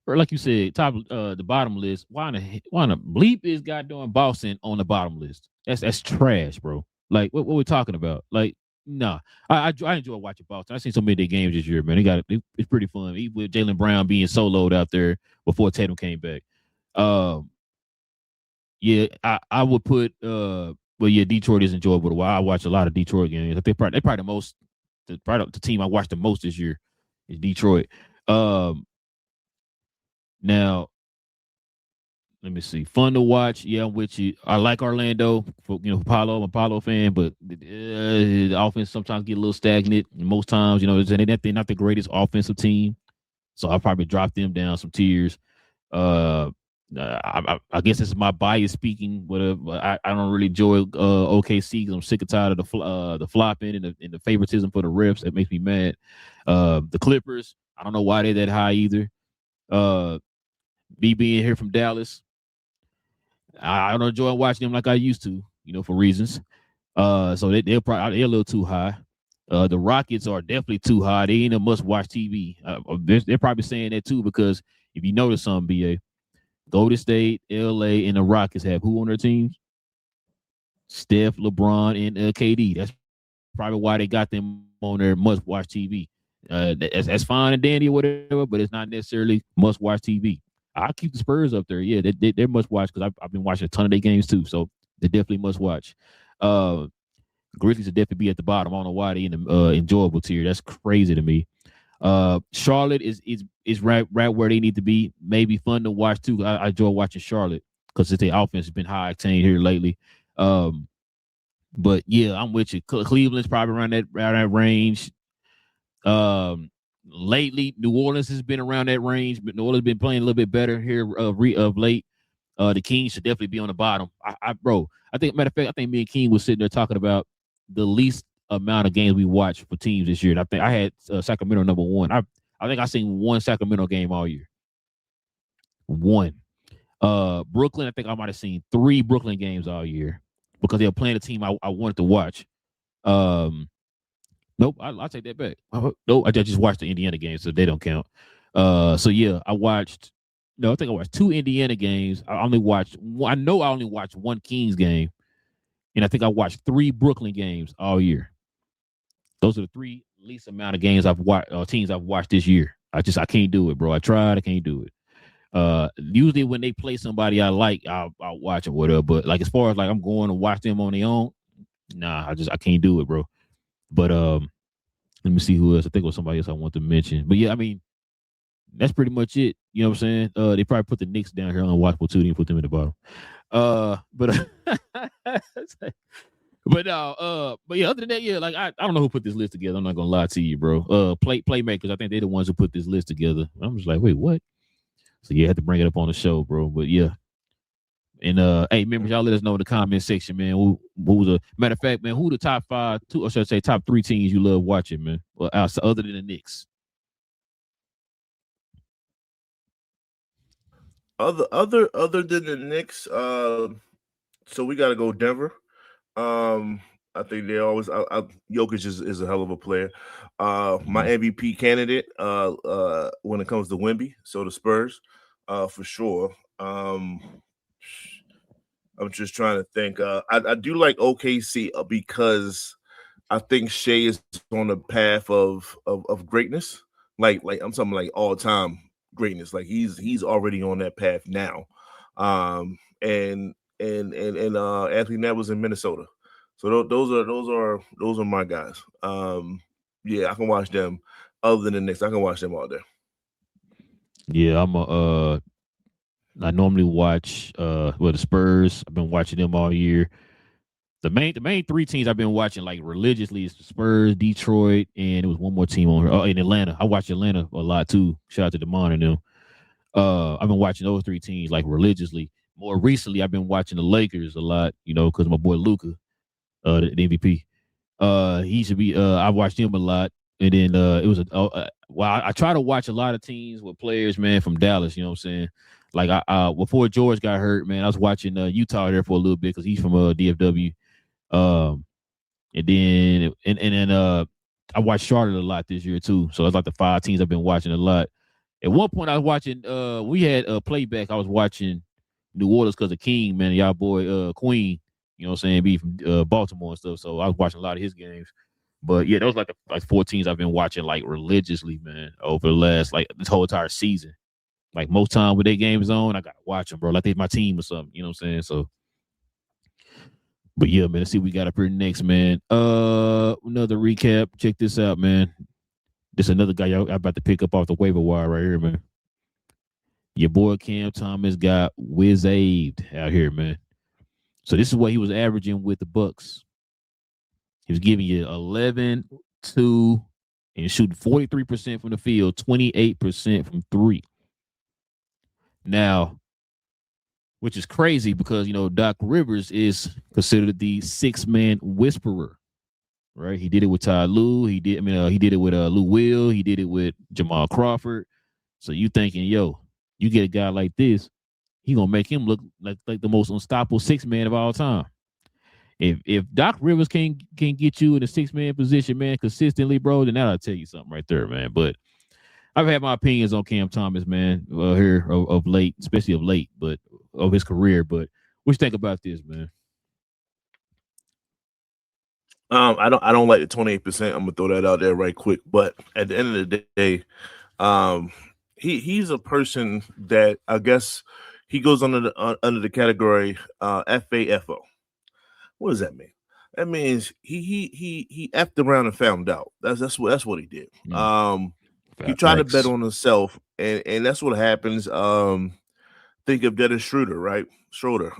Or like you said, the bottom list. Why in the bleep is goddamn Boston on the bottom list? That's trash, bro. Like what we're talking about? Like, nah. I enjoy watching Boston. I've seen so many of their games this year, man. It's pretty fun. Even with Jaylen Brown being soloed out there before Tatum came back. Yeah, I would put Detroit is enjoyable. While I watch a lot of Detroit games. They're probably the team I watched the most this year is Detroit. Now, let me see. Fun to watch. Yeah, I'm with you. I like Orlando. I'm a Paulo fan, but the offense sometimes get a little stagnant. Most times, they're not the greatest offensive team. So I'll probably drop them down some tiers. I guess this is my bias speaking. Whatever. I don't really enjoy OKC because I'm sick and tired of the flopping and the favoritism for the refs. That makes me mad. The Clippers, I don't know why they're that high either. Me being here from Dallas, I don't enjoy watching them like I used to, for reasons. So they're a little too high. The Rockets are definitely too high. They ain't a must-watch TV. They're probably saying that too because if you notice something, BA, Golden State, LA, and the Rockets have who on their teams? Steph, LeBron, and KD. That's probably why they got them on their must-watch TV. That's fine and dandy or whatever, but it's not necessarily must-watch TV. I'll keep the Spurs up there. Yeah, they're must-watch because I've been watching a ton of their games too, so they're definitely must-watch. Grizzlies will definitely be at the bottom. I don't know why they in the enjoyable tier. That's crazy to me. Charlotte is right where they need to be. Maybe fun to watch too. I enjoy watching Charlotte because their offense has been high octane here lately. But yeah, I'm with you. Cleveland's probably around that range. Lately, New Orleans has been around that range, but New Orleans has been playing a little bit better here of late. The Kings should definitely be on the bottom. I think matter of fact, I think me and King was sitting there talking about the least amount of games we watched for teams this year. And I think I had Sacramento number one. I think I seen one Sacramento game all year. One. Brooklyn, I think I might have seen 3 Brooklyn games all year because they were playing a team I wanted to watch. Nope, I'll take that back. Nope, I just watched the Indiana games, so they don't count. So yeah, I think I watched 2 Indiana games. I only watched one Kings game, and I think I watched 3 Brooklyn games all year. Those are the 3 least amount of games I've watched, teams I've watched this year. I can't do it, bro. I tried, I can't do it. Usually when they play somebody I like, I'll watch it, whatever. But like as far as like I'm going to watch them on their own, nah, I can't do it, bro. But let me see who else. I think it was somebody else I want to mention. But yeah, I mean, that's pretty much it. You know what I'm saying? They probably put the Knicks down here on watchable too. They didn't put them in the bottom. But yeah, other than that, yeah, like I don't know who put this list together. I'm not gonna lie to you, bro. Playmakers, I think they're the ones who put this list together. I'm just like, wait, what? So yeah, I had to bring it up on the show, bro. But yeah. And hey, members, y'all let us know in the comment section, man. Who was a matter of fact, man, who the top 5, or should I say top 3 teams you love watching, man? Well, other than the Knicks. Other than the Knicks, so we gotta go Denver. I think they always Jokic is a hell of a player. My MVP candidate when it comes to Wemby, so the Spurs, for sure. I'm just trying to think. I do like OKC because I think Shea is on the path of greatness. Like I'm talking like all time greatness. Like he's already on that path now. And Anthony Neville's in Minnesota. So those are my guys. Yeah, I can watch them. Other than the Knicks, I can watch them all day. Yeah, I normally watch the Spurs. I've been watching them all year. The main 3 teams I've been watching like religiously is the Spurs, Detroit, and it was one more team on here. Oh, in Atlanta. I watch Atlanta a lot too. Shout out to DeMond and them. I've been watching those 3 teams like religiously. More recently, I've been watching the Lakers a lot, you know, because my boy Luka, the MVP. He should be. I watched him a lot, and then it was I try to watch a lot of teams with players, man, from Dallas. You know what I'm saying? Like before George got hurt, man, I was watching Utah there for a little bit because he's from DFW. And then I watched Charlotte a lot this year too. So it's like the 5 teams I've been watching a lot. At one point, I was watching. We had a playback. I was watching New Orleans because of King, man, y'all boy Queen. You know what I'm saying? Be from Baltimore and stuff. So I was watching a lot of his games. But yeah, those like 4 teams I've been watching like religiously, man, over the last like this whole entire season. Like most time when their game is on, I gotta watch them, bro. Like they my team or something. You know what I'm saying? So, but yeah, man. Let's see what we got up here next, man. Another recap. Check this out, man. This another guy I'm about to pick up off the waiver wire right here, man. Your boy Cam Thomas got whiz-aved out here, man. So this is what he was averaging with the Bucks. He was giving you 11, 2, and shooting 43% from the field, 28% from 3. Now, which is crazy because, you know, Doc Rivers is considered the 6-man whisperer, right? He did it with Ty Lue. He did it with Lou Will. He did it with Jamal Crawford. So you thinking, yo, you get a guy like this, he gonna make him look like the most unstoppable 6-man of all time. If Doc Rivers can get you in a 6-man position, man, consistently, bro, then that'll tell you something right there, man. But I've had my opinions on Cam Thomas, man, here of late, especially of late, but of his career. But what you think about this, man? I don't like the 28%. I'm gonna throw that out there right quick. But at the end of the day, he's a person that I guess he goes under the category FAFO. What does that mean? That means he effed around and found out. That's what he did. He tried to bet on himself, and that's what happens. Think of Dennis Schroeder, right? Schroeder.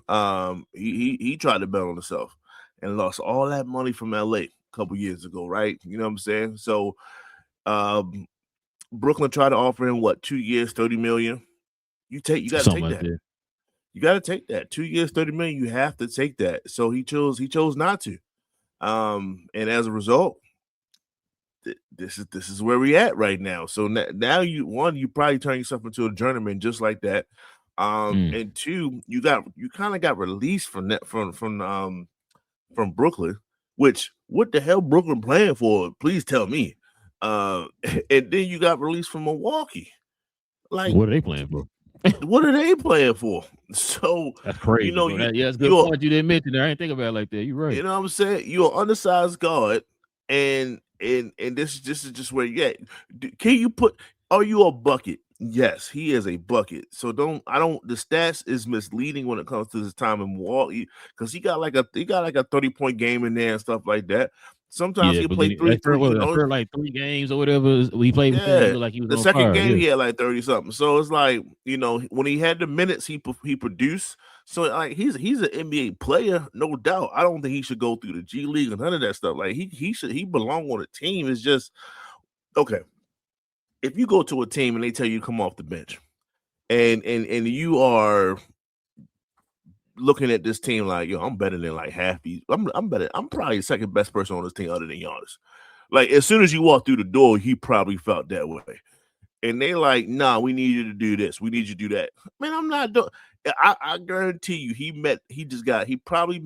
He tried to bet on himself and lost all that money from LA a couple years ago, right? You know what I'm saying? So Brooklyn tried to offer him 2 years, $30 million. You gotta take that. You gotta take that. 2 years, $30 million. You have to take that. So he chose not to. And as a result, this is where we at right now. So now you probably turn yourself into a journeyman just like that. And two, you kind of got released from that from Brooklyn. Which what the hell Brooklyn playing for? Please tell me. And then you got released from Milwaukee. Like, what are they playing for? What are they playing for? So that's crazy. You know, that's good point you didn't mention there. I didn't think about it like that. You're right. You know what I'm saying? You're an undersized guard, and this is just where you at. Can you are you a bucket? Yes, he is a bucket. So the stats is misleading when it comes to his time in Milwaukee because he got like a 30-point game in there and stuff like that. Sometimes he played for like 3 games or whatever. We played with him, like he was the second game. He had like 30 something. So it's like, you know, when he had the minutes, he produced. So like he's an NBA player, no doubt. I don't think he should go through the G League and none of that stuff. Like he belong on a team. It's just okay. If you go to a team and they tell you to come off the bench, and you are looking at this team like, yo, I'm better than like half these. I'm better. I'm probably the second best person on this team other than Giannis. Like as soon as you walk through the door, he probably felt that way. And they like, nah, we need you to do this. We need you to do that. Man, I'm not doing. I guarantee you, he probably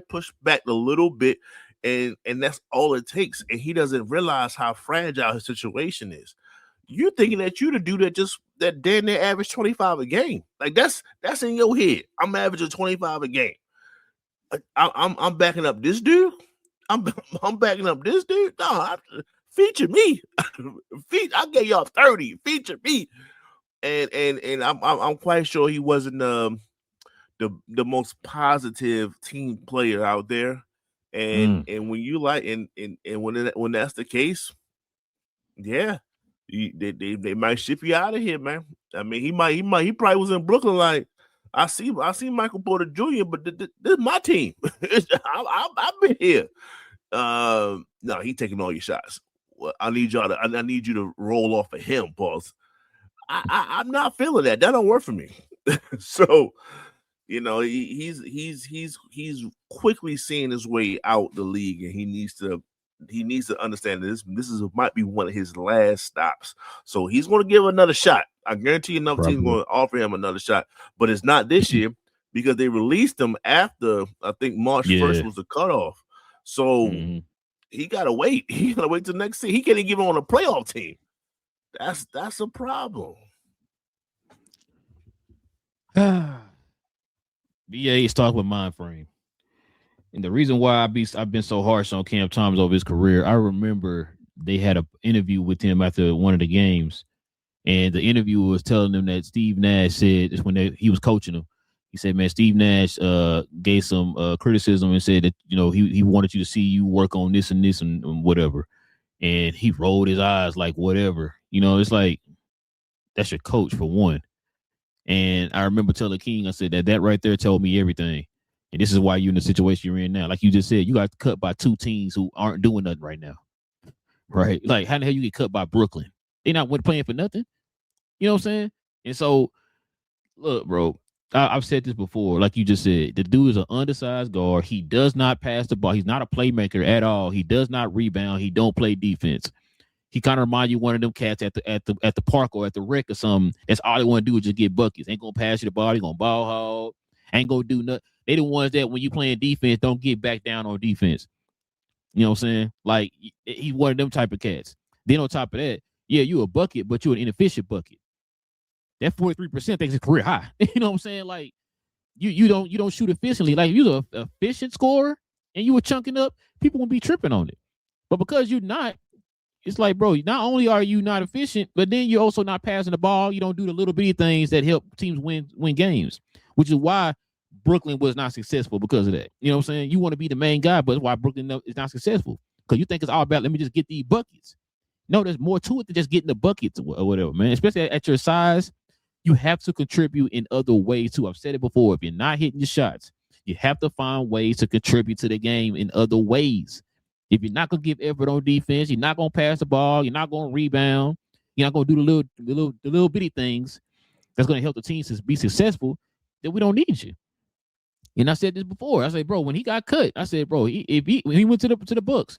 pushed back a little bit, and that's all it takes. And he doesn't realize how fragile his situation is. You're thinking that you to do that damn near average 25 a game. Like that's in your head. I'm averaging 25 a game. I'm backing up this dude. I'm backing up this dude. No, feature me. I gave y'all 30. Feature me. And I'm quite sure he wasn't the most positive team player out there. And when you like and when that's the case, yeah. They might ship you out of here, man. I mean, he probably was in Brooklyn like, I see Michael Porter Jr., but this is my team. I've been here. No, he taking all your shots. Well, I need you to roll off of him, boss. I'm not feeling that. That don't work for me. So, you know, he's quickly seeing his way out the league, and he needs to understand that this might be one of his last stops. So he's going to give another shot. I guarantee another team's going to offer him another shot, but it's not this year because they released him after I think March 1st was the cutoff. So he got to wait. He got to wait till next season. He can't even give him on a playoff team. That's a problem. BA is talking with mind frame. And the reason why I've been so harsh on Cam Thomas over his career, I remember they had an interview with him after one of the games, and the interviewer was telling them that Steve Nash said when he was coaching him, he said, "Man, Steve Nash gave some criticism and said that he wanted you to see you work on this and this and whatever," and he rolled his eyes like whatever. It's like that's your coach for one. And I remember telling King, I said that right there told me everything. And this is why you're in the situation you're in now. Like you just said, you got cut by 2 teams who aren't doing nothing right now. Right? Like, how the hell you get cut by Brooklyn? They not playing for nothing. You know what I'm saying? And so, look, bro, I've said this before. Like you just said, the dude is an undersized guard. He does not pass the ball. He's not a playmaker at all. He does not rebound. He don't play defense. He kind of remind you of one of them cats at the park or at the rec or something. That's all they want to do is just get buckets. Ain't gonna pass you the ball. He gonna ball hog. Ain't gonna do nothing. They the ones that when you playing defense don't get back down on defense. You know what I'm saying? Like he's one of them type of cats. Then on top of that, yeah, you a bucket, but you're an inefficient bucket. That 43% thinks it's career high. You know what I'm saying? Like you don't shoot efficiently. Like if you're an efficient scorer and you were chunking up, people won't be tripping on it. But because you're not, it's like, bro, not only are you not efficient, but then you're also not passing the ball. You don't do the little bitty things that help teams win games, which is why Brooklyn was not successful because of that. You know what I'm saying? You want to be the main guy, but that's why Brooklyn is not successful. Because you think it's all about, let me just get these buckets. No, there's more to it than just getting the buckets or whatever, man. Especially at your size, you have to contribute in other ways too. I've said it before. If you're not hitting your shots, you have to find ways to contribute to the game in other ways. If you're not going to give effort on defense, you're not going to pass the ball, you're not going to rebound, you're not going to do the little bitty things that's going to help the team to be successful, then we don't need you. And I said this before. I said, bro, when he got cut, I said, bro, when he went to the Bucks,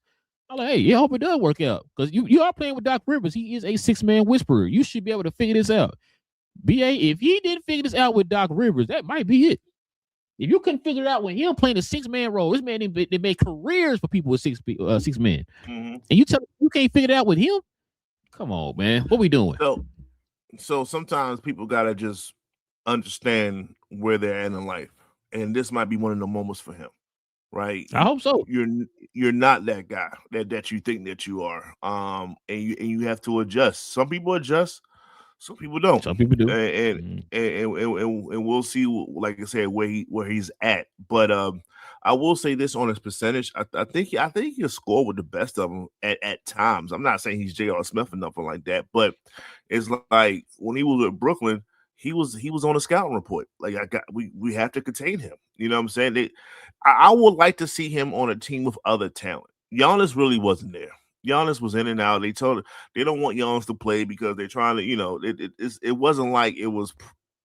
I'm like, hey, yeah, I hope it does work out. Because you are playing with Doc Rivers. He is a 6-man whisperer. You should be able to figure this out. BA, if he didn't figure this out with Doc Rivers, that might be it. If you couldn't figure it out when him playing a 6-man role, this man they made careers for people with 6 men, Mm-hmm. and you tell me you can't figure it out with him? Come on, man, what we doing? So sometimes people gotta just understand where they're at in life, and this might be one of the moments for him, right? I hope so. You're not that guy that you think that you are, and you have to adjust. Some people adjust, some people don't. Some people do, and we'll see, like I said, where he's at. But I will say this on his percentage. I think he'll score with the best of them at times. I'm not saying he's J.R. Smith or nothing like that, but it's like when he was at Brooklyn, he was on a scouting report. Like we have to contain him. You know what I'm saying? I would like to see him on a team with other talent. Giannis really wasn't there. Giannis was in and out. They don't want Giannis to play because they're trying to, it wasn't like it was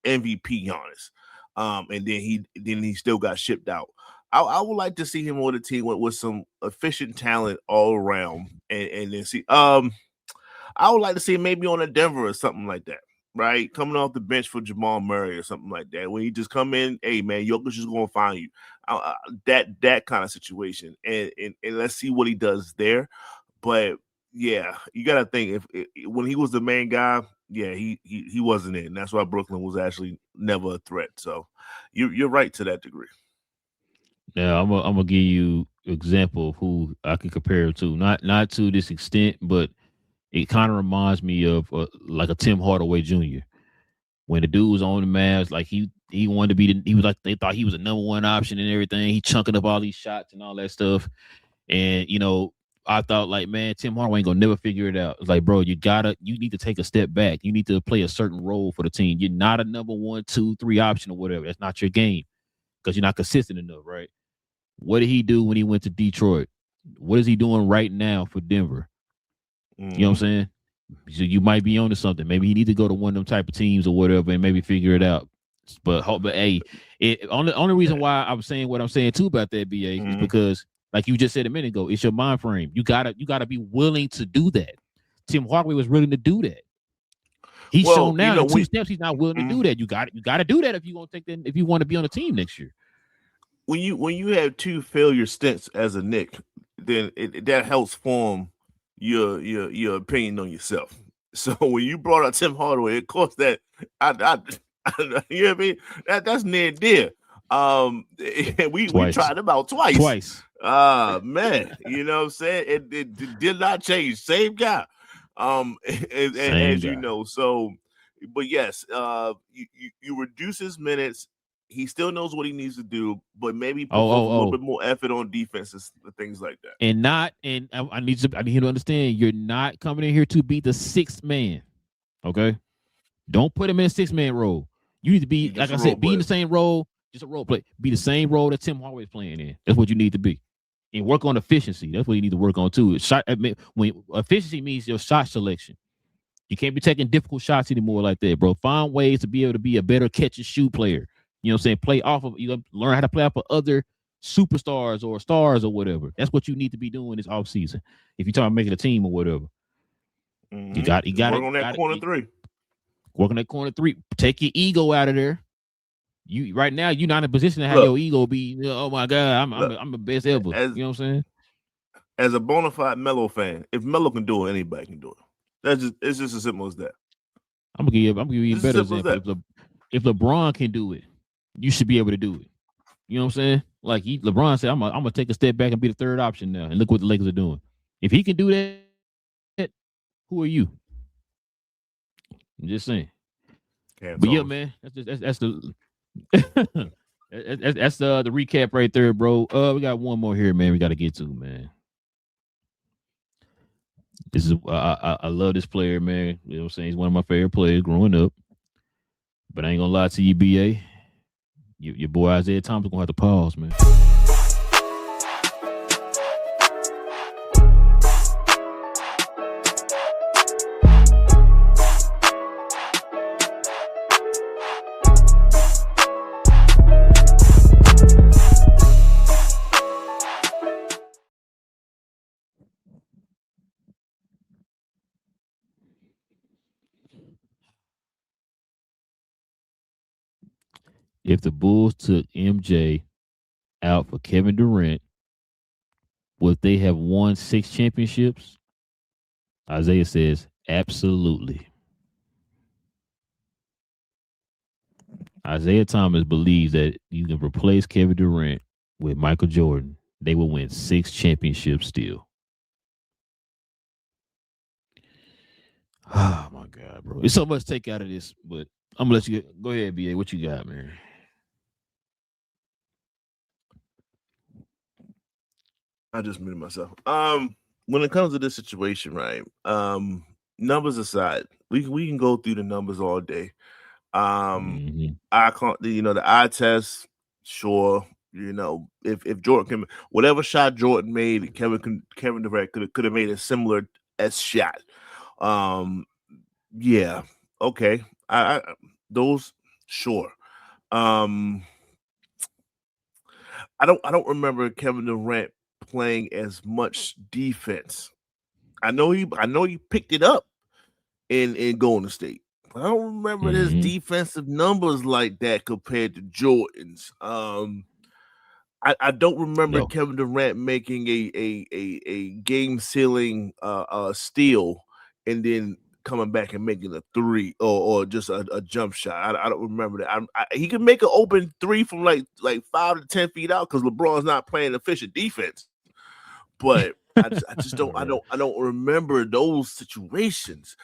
MVP Giannis. And then he still got shipped out. I would like to see him on a team with some efficient talent all around, and then see. I would like to see him maybe on a Denver or something like that, right? Coming off the bench for Jamal Murray or something like that. When he just come in, hey man, Jokic is going to find you. That kind of situation, and let's see what he does there. But yeah, you got to think if when he was the main guy, yeah, he wasn't in. That's why Brooklyn was actually never a threat. So you're right to that degree. Now I'm gonna give you an example of who I can compare it to. Not to this extent, but it kind of reminds me of like a Tim Hardaway Jr. When the dude was on the Mavs, like he wanted to be he was like they thought he was a number one option and everything. He chunking up all these shots and all that stuff. And I thought like, man, Tim Hardaway ain't gonna never figure it out. It's like, bro, you need to take a step back. You need to play a certain role for the team. You're not a number 1, 2, 3 option or whatever. That's not your game because you're not consistent enough, right? What did he do when he went to Detroit? What is he doing right now for Denver? You know what I'm saying? So you might be onto something. Maybe you need to go to one of them type of teams or whatever and maybe figure it out. But hey, only reason why I'm saying what I'm saying too about that BA is because, like you just said a minute ago, it's your mind frame. You gotta be willing to do that. Tim Hardaway was willing to do that. He's shown now in 2 steps he's not willing to do that. You got to do that if you want to be on the team next year. When you have 2 failure stints as a Knick, then that helps form your opinion on yourself. So when you brought up Tim Hardaway, of course that I you know what I mean? That's near dear. We tried him out twice. Man, you know what I'm saying? It did not change. Same guy. As you know, so but yes, you reduce his minutes. He still knows what he needs to do, but maybe put a little bit more effort on defenses and things like that. I need him to understand you're not coming in here to be the 6th man. Okay? Don't put him in a 6-man role. You need to be, like I said, be in the same role, just a role play. Be the same role that Tim Hardaway's playing in. That's what you need to be. And work on efficiency. That's what you need to work on too. When efficiency means your shot selection. You can't be taking difficult shots anymore like that, bro. Find ways to be able to be a better catch and shoot player. You know what I'm saying? Play off of, learn how to play off of other superstars or stars or whatever. That's what you need to be doing this offseason. If you're talking about making a team or whatever. You got to work on that corner 3. Work on that corner 3. Take your ego out of there. You right now, you're not in a position to have your ego be, oh my God, I'm the best ever. You know what I'm saying? As a bona fide Melo fan, if Melo can do it, anybody can do it. It's just as simple as that. I'm gonna give you a better example. If LeBron can do it, you should be able to do it. You know what I'm saying? Like LeBron said, I'm gonna take a step back and be the 3rd option now. And look what the Lakers are doing. If he can do that, who are you? I'm just saying. But yeah, man, that's the that's the recap right there, bro. We got one more here, man. We got to get to, man. This is I love this player, man. You know what I'm saying? He's one of my favorite players growing up. But I ain't gonna lie to you, BA. Your boy Isaiah Thomas gonna have to pause, man. if the Bulls took MJ out for Kevin Durant, would they have won 6 championships? Isaiah says, absolutely. Isaiah Thomas believes that you can replace Kevin Durant with Michael Jordan. They will win 6 championships still. Oh, my God, bro. There's so much to take out of this, but I'm going to let you go ahead, BA. What you got, man? I just muted myself. When it comes to this situation, right? Numbers aside, we can go through the numbers all day. I can't, the eye test, sure. If Jordan can, whatever shot Jordan made, Kevin Durant could have made a similar S shot. Yeah, okay. I those sure. I don't remember Kevin Durant playing as much defense. I know he picked it up in Golden State. I don't remember his defensive numbers like that compared to Jordan's. I don't remember Kevin Durant making a game sealing steal and then coming back and making a 3 or just a jump shot. I don't remember that. He could make an open 3 from like 5 to 10 feet out because LeBron's not playing efficient defense. But I just don't I don't remember those situations.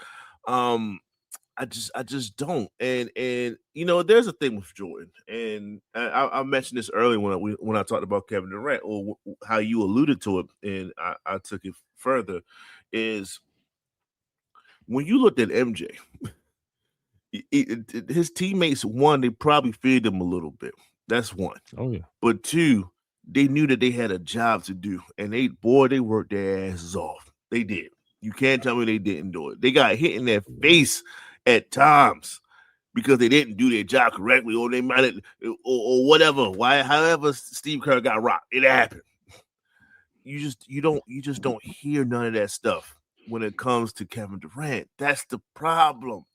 I just don't. And there's a thing with Jordan, and I mentioned this earlier when I talked about Kevin Durant, or how you alluded to it, and I took it further, is when you looked at MJ, his teammates, one, they probably feared him a little bit. That's one. Oh yeah. But two, they knew that they had a job to do, and they worked their asses off. They did. You can't tell me they didn't do it. They got hit in their face at times because they didn't do their job correctly, or they might have, or whatever. However Steve Kerr got rocked, it happened. You just don't hear none of that stuff when it comes to Kevin Durant. That's the problem.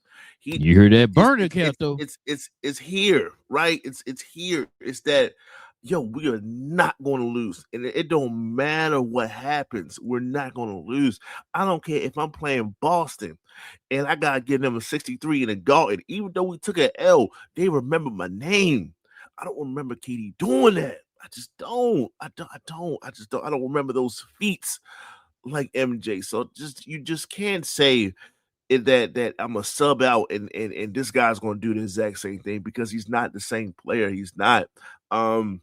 You heard that burner count though. It's here, right? It's here. It's that, yo, we are not going to lose. And it don't matter what happens. We're not going to lose. I don't care if I'm playing Boston and I got to give them a 63 in a Garden. Even though we took an L, they remember my name. I don't remember KD doing that. I just don't. I don't remember those feats like MJ. So you just can't say that I'm a sub out and this guy's going to do the exact same thing, because he's not the same player. He's not. And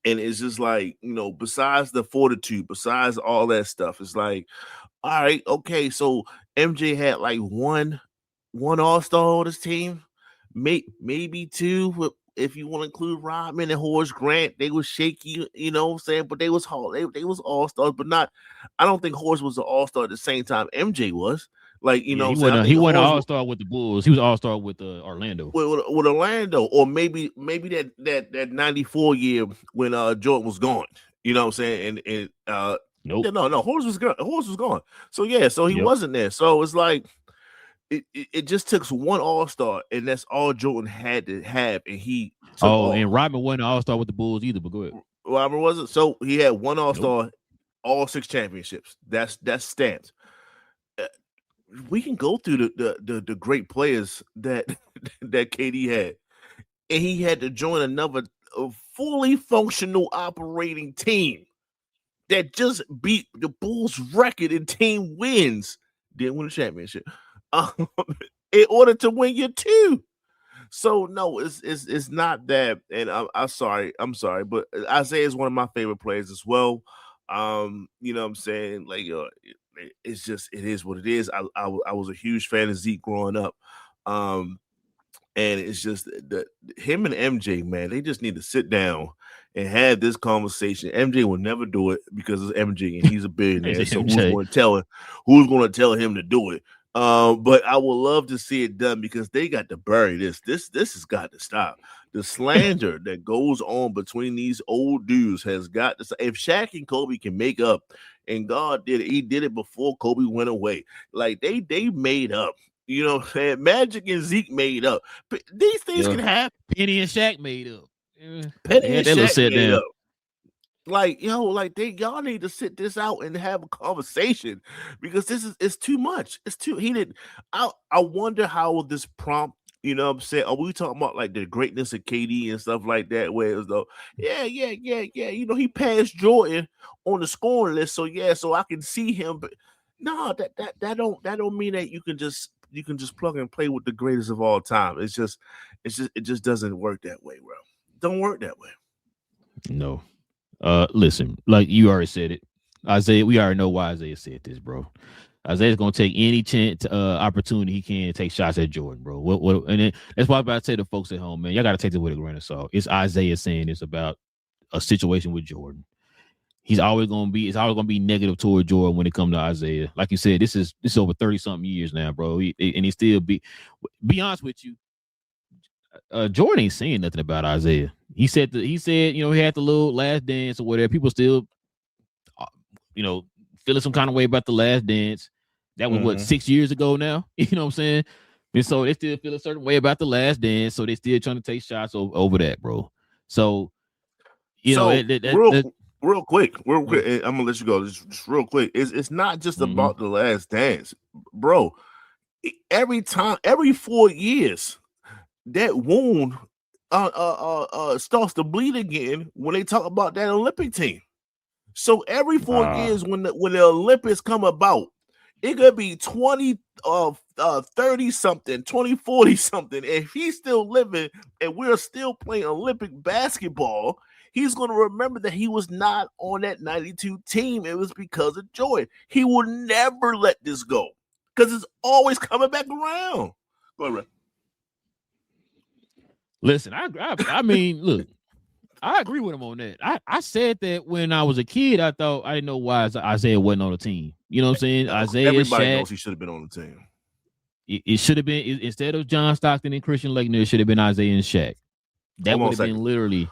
it's just like, besides the fortitude, besides all that stuff, it's like, all right, okay, so MJ had like one all-star on his team, maybe 2, if you want to include Rodman and Horace Grant. They was shaky, you know what I'm saying, but they was all-stars, but not, I don't think Horace was an all-star at the same time MJ was. Like, he wasn't an all-star with the Bulls. He was all-star with Orlando. With Orlando, or maybe that 94 year when Jordan was gone. You know what I'm saying? And nope. No, Horace was gone. So yeah, so he wasn't there. So it's like it just took one all-star, and that's all Jordan had to have. And and Rodman wasn't an all-star with the Bulls either. But go ahead. Rodman wasn't. So he had one all-star, all 6 championships. That's stamped. We can go through the great players that KD had, and he had to join another fully functional operating team that just beat the Bulls' record in team wins, didn't win a championship, in order to win your 2. So no, it's not that. And I'm sorry, but Isaiah is one of my favorite players as well. You know what I'm saying? Like, it's just, it is what it is. I was a huge fan of Zeke growing up. And it's just that him and MJ, man, they just need to sit down and have this conversation. MJ will never do it because it's MJ and he's a billionaire. So who's going to tell him to do it? But I would love to see it done, because they got to bury this. This has got to stop. The slander that goes on between these old dudes has got to stop. If Shaq and Kobe can make up, and God did it, he did it before Kobe went away. Like they made up. You know what I'm saying? Magic and Zeke made up. But these things can happen. Penny and Shaq made up. Penny and that little Shaq sit made down. up. Like, y'all need to sit this out and have a conversation because it's too much. It's too heated. I wonder how this prompt, you know what I'm saying? Are we talking about like the greatness of KD and stuff like that? Where it was though, yeah. You know, he passed Jordan on the scoring list, so I can see him. But no, that don't mean that you can just plug and play with the greatest of all time. It just doesn't work that way, bro. Don't work that way. No. Listen, like you already said it, Isaiah. We already know why Isaiah said this, bro. Isaiah's gonna take any chance, opportunity he can to take shots at Jordan, bro. And then that's why I'm about to say to folks at home, man, y'all gotta take this with a grain of salt. It's Isaiah saying this about a situation with Jordan. It's always gonna be negative toward Jordan when it comes to Isaiah. Like you said, this is over 30-something years now, bro. He still be honest with you. Jordan ain't saying nothing about Isaiah. He said, you know, he had the little last dance or whatever. People still, you know, feeling some kind of way about the last dance. That was what, 6 years ago now? You know what I'm saying? And so they still feel a certain way about the last dance. So they still trying to take shots over that, bro. So, real quick, I'm gonna let you go. Just real quick. It's not just about the last dance, bro. Every 4 years, that wound starts to bleed again when they talk about that Olympic team. So every 4 years when the Olympics come about, it could be 20 30 something, 20, 40 something. If he's still living and we're still playing Olympic basketball, he's going to remember that he was not on that 92 team. It was because of Jordan. He will never let this go because it's always coming back around. Go ahead, Ray. Listen, I mean, look, I agree with him on that. I said that when I was a kid, I didn't know why Isaiah wasn't on the team. You know what I'm saying? Isaiah, everybody Shaq, knows he should have been on the team. It should have been, instead of John Stockton and Christian Laettner, it should have been Isaiah and Shaq. That would have been literally.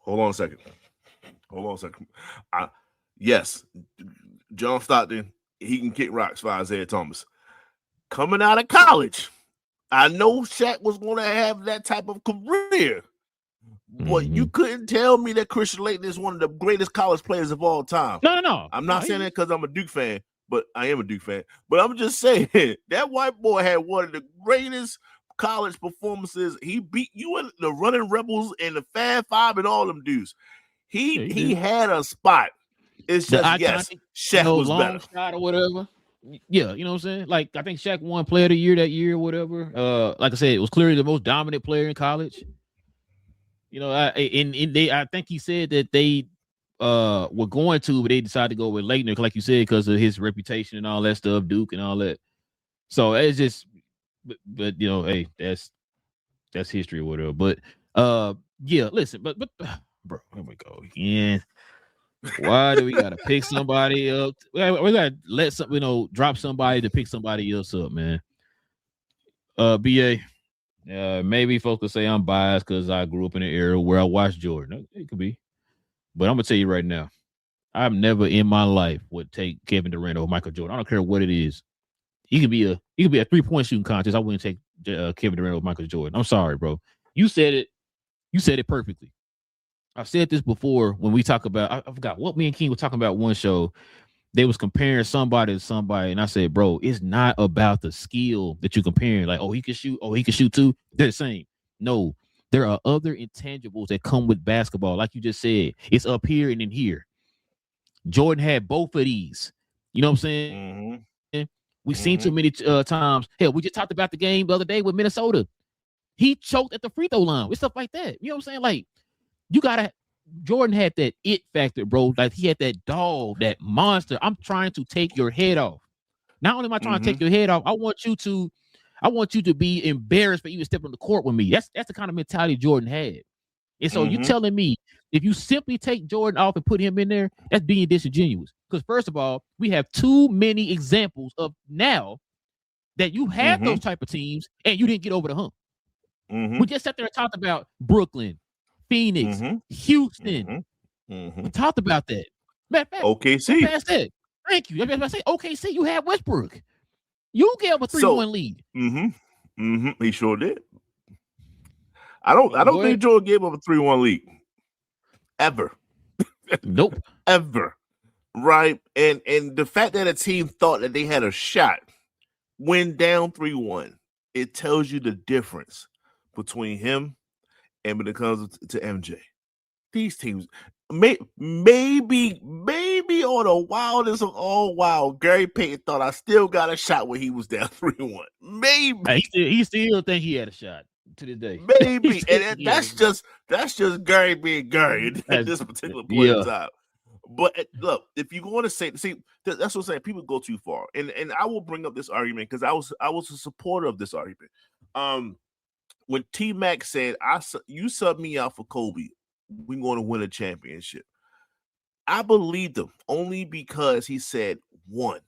Hold on a second. Yes, John Stockton, he can kick rocks for Isaiah Thomas. Coming out of college, I know Shaq was going to have that type of career. But you couldn't tell me that Christian Laettner is one of the greatest college players of all time. No. I'm not saying that because I'm a Duke fan, but I am a Duke fan. But I'm just saying that white boy had one of the greatest college performances. He beat you in the Running Rebels and the Fab Five and all them dudes. He had a spot. It's just Shaq was long better. Shot or whatever. Yeah, you know what I'm saying? Like, I think Shaq won Player of the Year that year or whatever. Like I said, it was clearly the most dominant player in college. You know, I think he said that they were going to, but they decided to go with Laettner, like you said, because of his reputation and all that stuff, Duke and all that. So it's just, but you know, hey, that's history or whatever. But yeah, listen, but bro, here we go again. Why do we gotta pick somebody up? We gotta let some, drop somebody to pick somebody else up, man. BA. Maybe folks could say I'm biased because I grew up in an era where I watched Jordan. It could be. But I'm going to tell you right now, I've never in my life would take Kevin Durant over Michael Jordan. I don't care what it is. He could be a 3-point shooting contest. I wouldn't take Kevin Durant over Michael Jordan. I'm sorry, bro. You said it. You said it perfectly. I've said this before when we talk about, I forgot what me and King were talking about one show. They was comparing somebody to somebody, and I said, bro, it's not about the skill that you're comparing. Like, he can shoot too. They're the same. No, there are other intangibles that come with basketball. Like you just said, it's up here and in here. Jordan had both of these. You know what I'm saying? Mm-hmm. We've seen too many times. Hell, we just talked about the game the other day with Minnesota. He choked at the free throw line with stuff like that. You know what I'm saying? Like, Jordan had that it factor, bro. Like, he had that dog, that monster. I'm trying to take your head off. Not only am I trying to take your head off, I want you to be embarrassed for even stepping on the court with me. That's the kind of mentality Jordan had. And so you telling me if you simply take Jordan off and put him in there, that's being disingenuous. Because first of all, we have too many examples of now that you had those type of teams and you didn't get over the hump. We just sat there and talked about Brooklyn, Phoenix, Houston. We talked about that. Matter of fact, OKC. Past that. Thank you. I was about to say OKC. You had Westbrook. You gave up a 3-1 lead. He sure did. I don't think Jordan gave up a 3-1 lead. Ever. Nope. Ever. Right? And the fact that a team thought that they had a shot, went down 3-1, it tells you the difference between him and when it comes to MJ. These teams, maybe on the wildest of all wild, Gary Payton thought I still got a shot when he was down 3-1. Maybe. He still think he had a shot to this day. Maybe. And that's just Gary being Gary at this particular point in time. But look, if you want to say, that's what I'm saying. People go too far, and I will bring up this argument because I was a supporter of this argument. When T-Mac said, "You sub me out for Kobe, we're going to win a championship," I believed him only because he said one,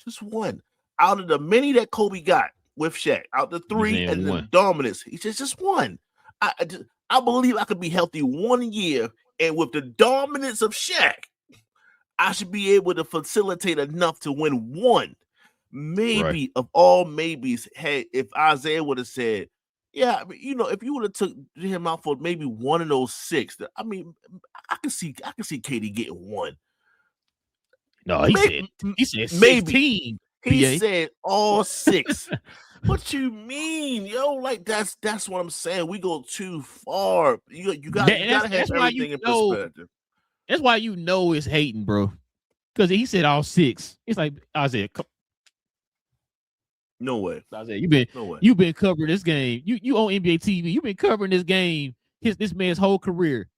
just one out of the many that Kobe got with Shaq, out the three and the dominance. He said just one. I believe I could be healthy 1 year, and with the dominance of Shaq, I should be able to facilitate enough to win one. Maybe of all maybes, hey, if Isaiah would have said, yeah, I mean, if you would have took him out for maybe one of those 6, I mean, I can see KD getting one. No, he said 16. Maybe. He said all 6. What you mean, yo? Like that's what I'm saying. We go too far. You gotta have everything in perspective. That's why it's hating, bro. Because he said all 6. It's like Isaiah. No way. Isaiah, you've been covering this game. You on NBA TV. You've been covering this game. This man's whole career.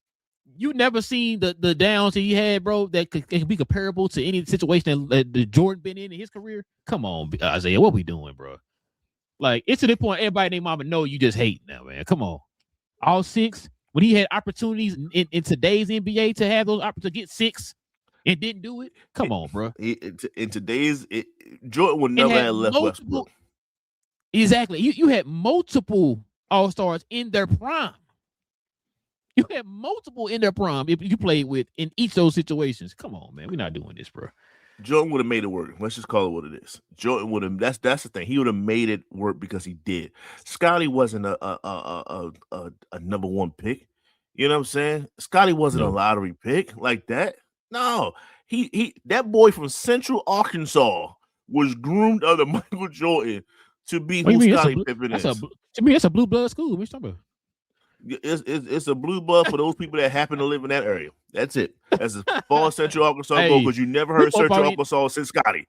You never seen the downs that he had, bro, that can be comparable to any situation that Jordan been in his career. Come on, Isaiah, what we doing, bro? Like, it's to the point everybody and their mama know you just hate now, man. Come on. All 6. When he had opportunities in today's NBA to have those opportunities to get 6 and didn't do it, come on, bro. In today's, Jordan would never have left Westbrook. Exactly. You had multiple All-Stars in their prime. You had multiple in their prime if you played with in each of those situations. Come on, man. We're not doing this, bro. Jordan would have made it work. Let's just call it what it is. Jordan would have. That's the thing. He would have made it work because he did. Scottie wasn't a number 1 pick. You know what I'm saying? Scottie wasn't a lottery pick like that. No, he that boy from Central Arkansas was groomed under Michael Jordan to be who Scottie Pippen is. To me, it's a blue blood school. What you talking about? It's a blue blood for those people that happen to live in that area. That's it. That's as far as Central Arkansas go, because you never heard Central Arkansas since Scottie.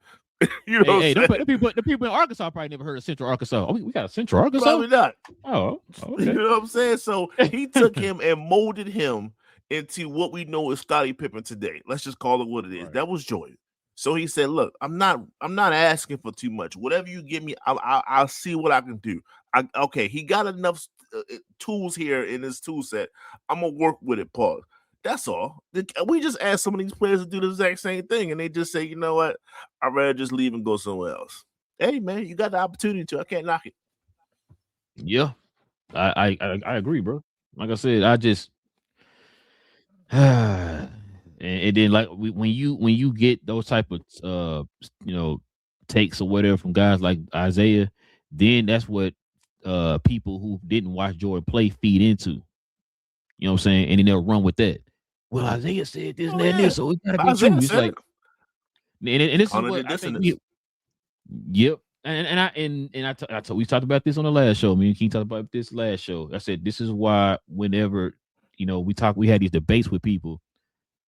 You know, the people in Arkansas probably never heard of Central Arkansas. Oh, we got a Central Arkansas? Probably not. Oh, okay. You know what I'm saying? So he took him and molded him into what we know as Scottie Pippen today. Let's just call it what it is. Right. That was Jordan. So he said, "Look, I'm not asking for too much. Whatever you give me, I'll see what I can do. Okay, he got enough tools here in his tool set. I'm gonna work with it, Paul. That's all. We just ask some of these players to do the exact same thing, and they just say, you know what? I'd rather just leave and go somewhere else. Hey, man, you got the opportunity to. I can't knock it. Yeah, I agree, bro. Like I said, I just and then like when you get those type of takes or whatever from guys like Isaiah, then that's what people who didn't watch Jordan play feed into. You know what I'm saying? And then they'll run with that. Well, Isaiah said this and that, and this, so it gotta be true. It's like, and this is what I think. Yep. We talked about this on the last show. Me and King talked about this last show. I said this is why whenever we had these debates with people.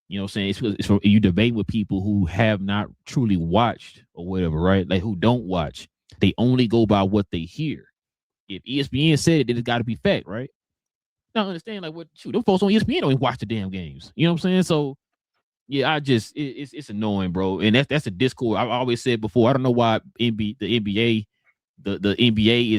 You know what I'm saying? It's you debate with people who have not truly watched or whatever, right? Like who don't watch. They only go by what they hear. If ESPN said it, then it's got to be fact, right? Now understand, like what? Shoot, them folks on ESPN don't even watch the damn games. You know what I'm saying? So, yeah, it's annoying, bro. And that's a discord. I've always said before. I don't know why the NBA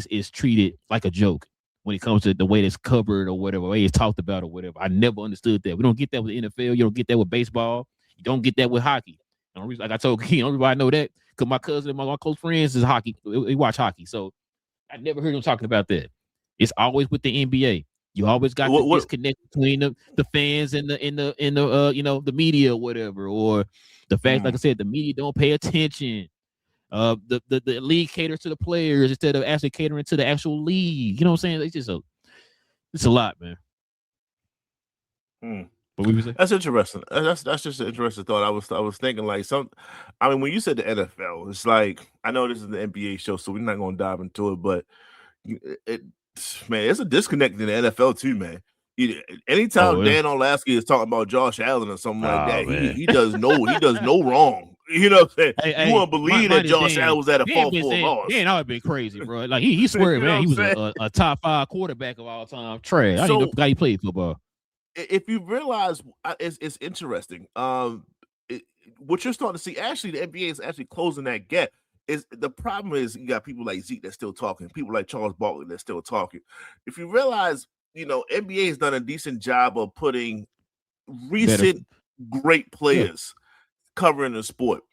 is treated like a joke when it comes to the way that's covered or whatever, the way it's talked about or whatever. I never understood that. We don't get that with the NFL. You don't get that with baseball. You don't get that with hockey. Like I told King, everybody know that because my cousin and my close friends is hockey. They watch hockey, so I never heard them talking about that. It's always with the NBA. You always got the disconnect between the fans and the media or whatever, or the fact, like I said, the media don't pay attention. The league caters to the players instead of actually catering to the actual league. You know what I'm saying? It's a lot, man. What would you say? That's interesting. That's just an interesting thought. I was thinking like when you said the NFL, it's like I know this is the NBA show, so we're not gonna dive into it, but it's a disconnect in the NFL too, man. Anytime Dan Orlovsky is talking about Josh Allen or something like that, he does no wrong. You know what I'm saying? You won't believe that Josh Allen was at a 4-4 loss. He ain't always been crazy, bro. Like he swear, man, he was a top 5 quarterback of all time. Trash. I didn't know he played football. If you realize, it's interesting. What you're starting to see, actually, the NBA is actually closing that gap. The problem is you got people like Zeke that's still talking, people like Charles Barkley that's still talking. If you realize, NBA has done a decent job of putting recent great players covering the sport.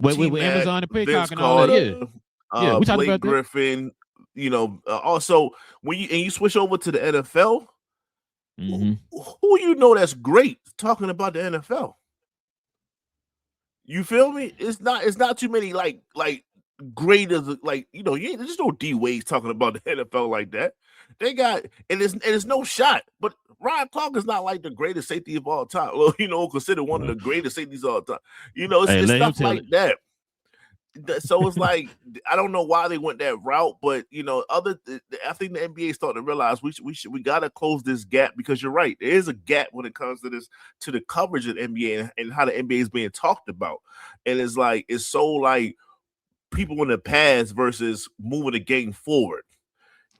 With Amazon and Peacock and all that, we talked Blake about Griffin. Also when you switch over to the NFL. Mm-hmm. Who that's great talking about the NFL? You feel me? It's not too many like great as there's no D Wade's talking about the NFL like that. They got and it's no shot, but Ryan Clark is not like the greatest safety of all time. Well, considered one of the greatest safeties of all time. It's stuff like that. So it's like I don't know why they went that route, but I think the NBA is starting to realize we gotta close this gap because you're right. There is a gap when it comes to the coverage of the NBA and how the NBA is being talked about, and it's so like people in the past versus moving the game forward.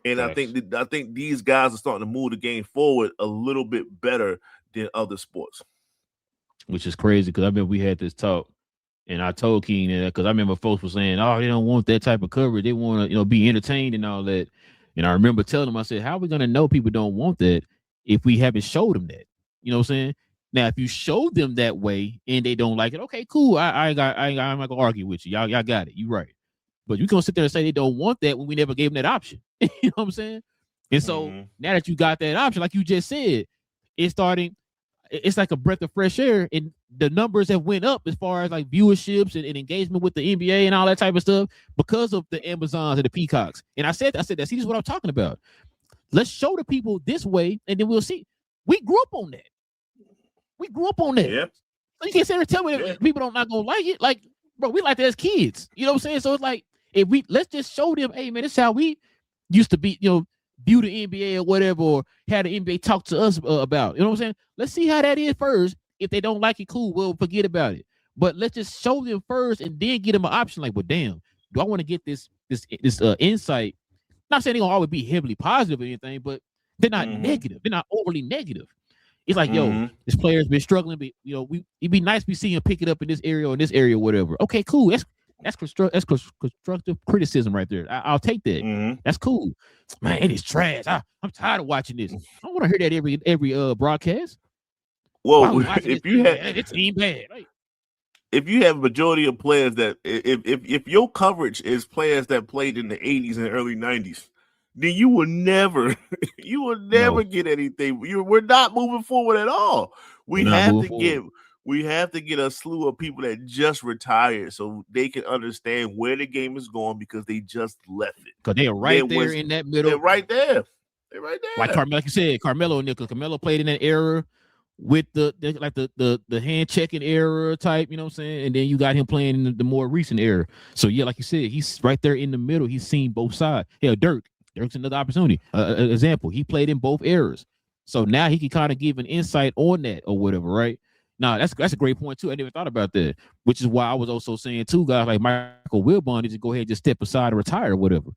And I think these guys are starting to move the game forward a little bit better than other sports, which is crazy because I remember we had this talk. And I told King that because I remember folks were saying, "Oh, they don't want that type of coverage. They want to, be entertained and all that." And I remember telling them, I said, "How are we gonna know people don't want that if we haven't showed them that?" You know what I'm saying? Now, if you show them that way and they don't like it, okay, cool. I'm not gonna argue with you. Y'all got it. You right. But you gonna sit there and say they don't want that when we never gave them that option. You know what I'm saying? And so now that you got that option, like you just said, it's like a breath of fresh air, and the numbers have went up as far as like viewerships and engagement with the NBA and all that type of stuff because of the Amazons and the Peacocks. And I said that. See, this is what I'm talking about. Let's show the people this way, and then we'll see. We grew up on that. Yeah. So you can't sit there and tell me that people not gonna like it. Like, bro, we like that as kids. You know what I'm saying? So it's like let's just show them, hey man, this is how we used to be, view the NBA or whatever, or had the NBA talk to us about. You know what I'm saying? Let's see how that is first. If they don't like it, cool, we'll forget about it. But let's just show them first and then get them an option. Like, well, damn, do I want to get this insight? Not saying they're gonna always be heavily positive or anything, but they're not negative. They're not overly negative. It's like, yo, this player's been struggling, but it'd be nice to see him pick it up in this area or in this area, or whatever. Okay, cool. That's constructive criticism right there. I'll take that. That's cool. Man, it is trash. I'm tired of watching this. I want to hear that every broadcast. Well, if you have it's team bad, right? If you have a majority of players that if your coverage is players that played in the 80s and early 90s, then you will never get anything. We're not moving forward at all. We have to get a slew of people that just retired so they can understand where the game is going because they just left it. Because they're right there in that middle. They're right there. Like like you said, Carmelo played in that era with the hand checking era type, you know what I'm saying? And then you got him playing in the more recent era. So yeah, like you said, he's right there in the middle. He's seen both sides. Hell, Dirk's another opportunity. Example, he played in both eras. So now he can kind of give an insight on that or whatever, right? Now, that's a great point, too. I never thought about that, which is why I was also saying, too, guys like Michael Wilbon need to go ahead and just step aside and retire or whatever.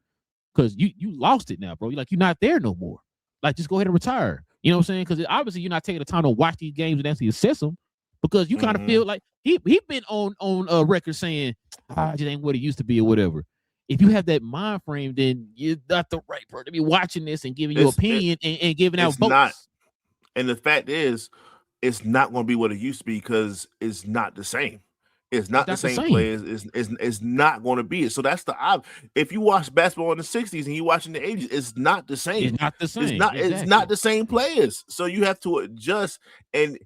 Because you lost it now, bro. You're not there no more. Like, just go ahead and retire. You know what I'm saying? Because obviously you're not taking the time to watch these games and actually assess them because you kind of feel like he been on record saying, it just ain't what it used to be or whatever. If you have that mind frame, then you're not the right person to be watching this and giving your opinion and giving out votes. Not. And the fact is, it's not going to be what it used to be because it's not the same. It's not the same players. It's not going to be it. So that's if you watch basketball in the 60s and you watch in the 80s, it's not the same. It's not the same. It's not the same players. So you have to adjust and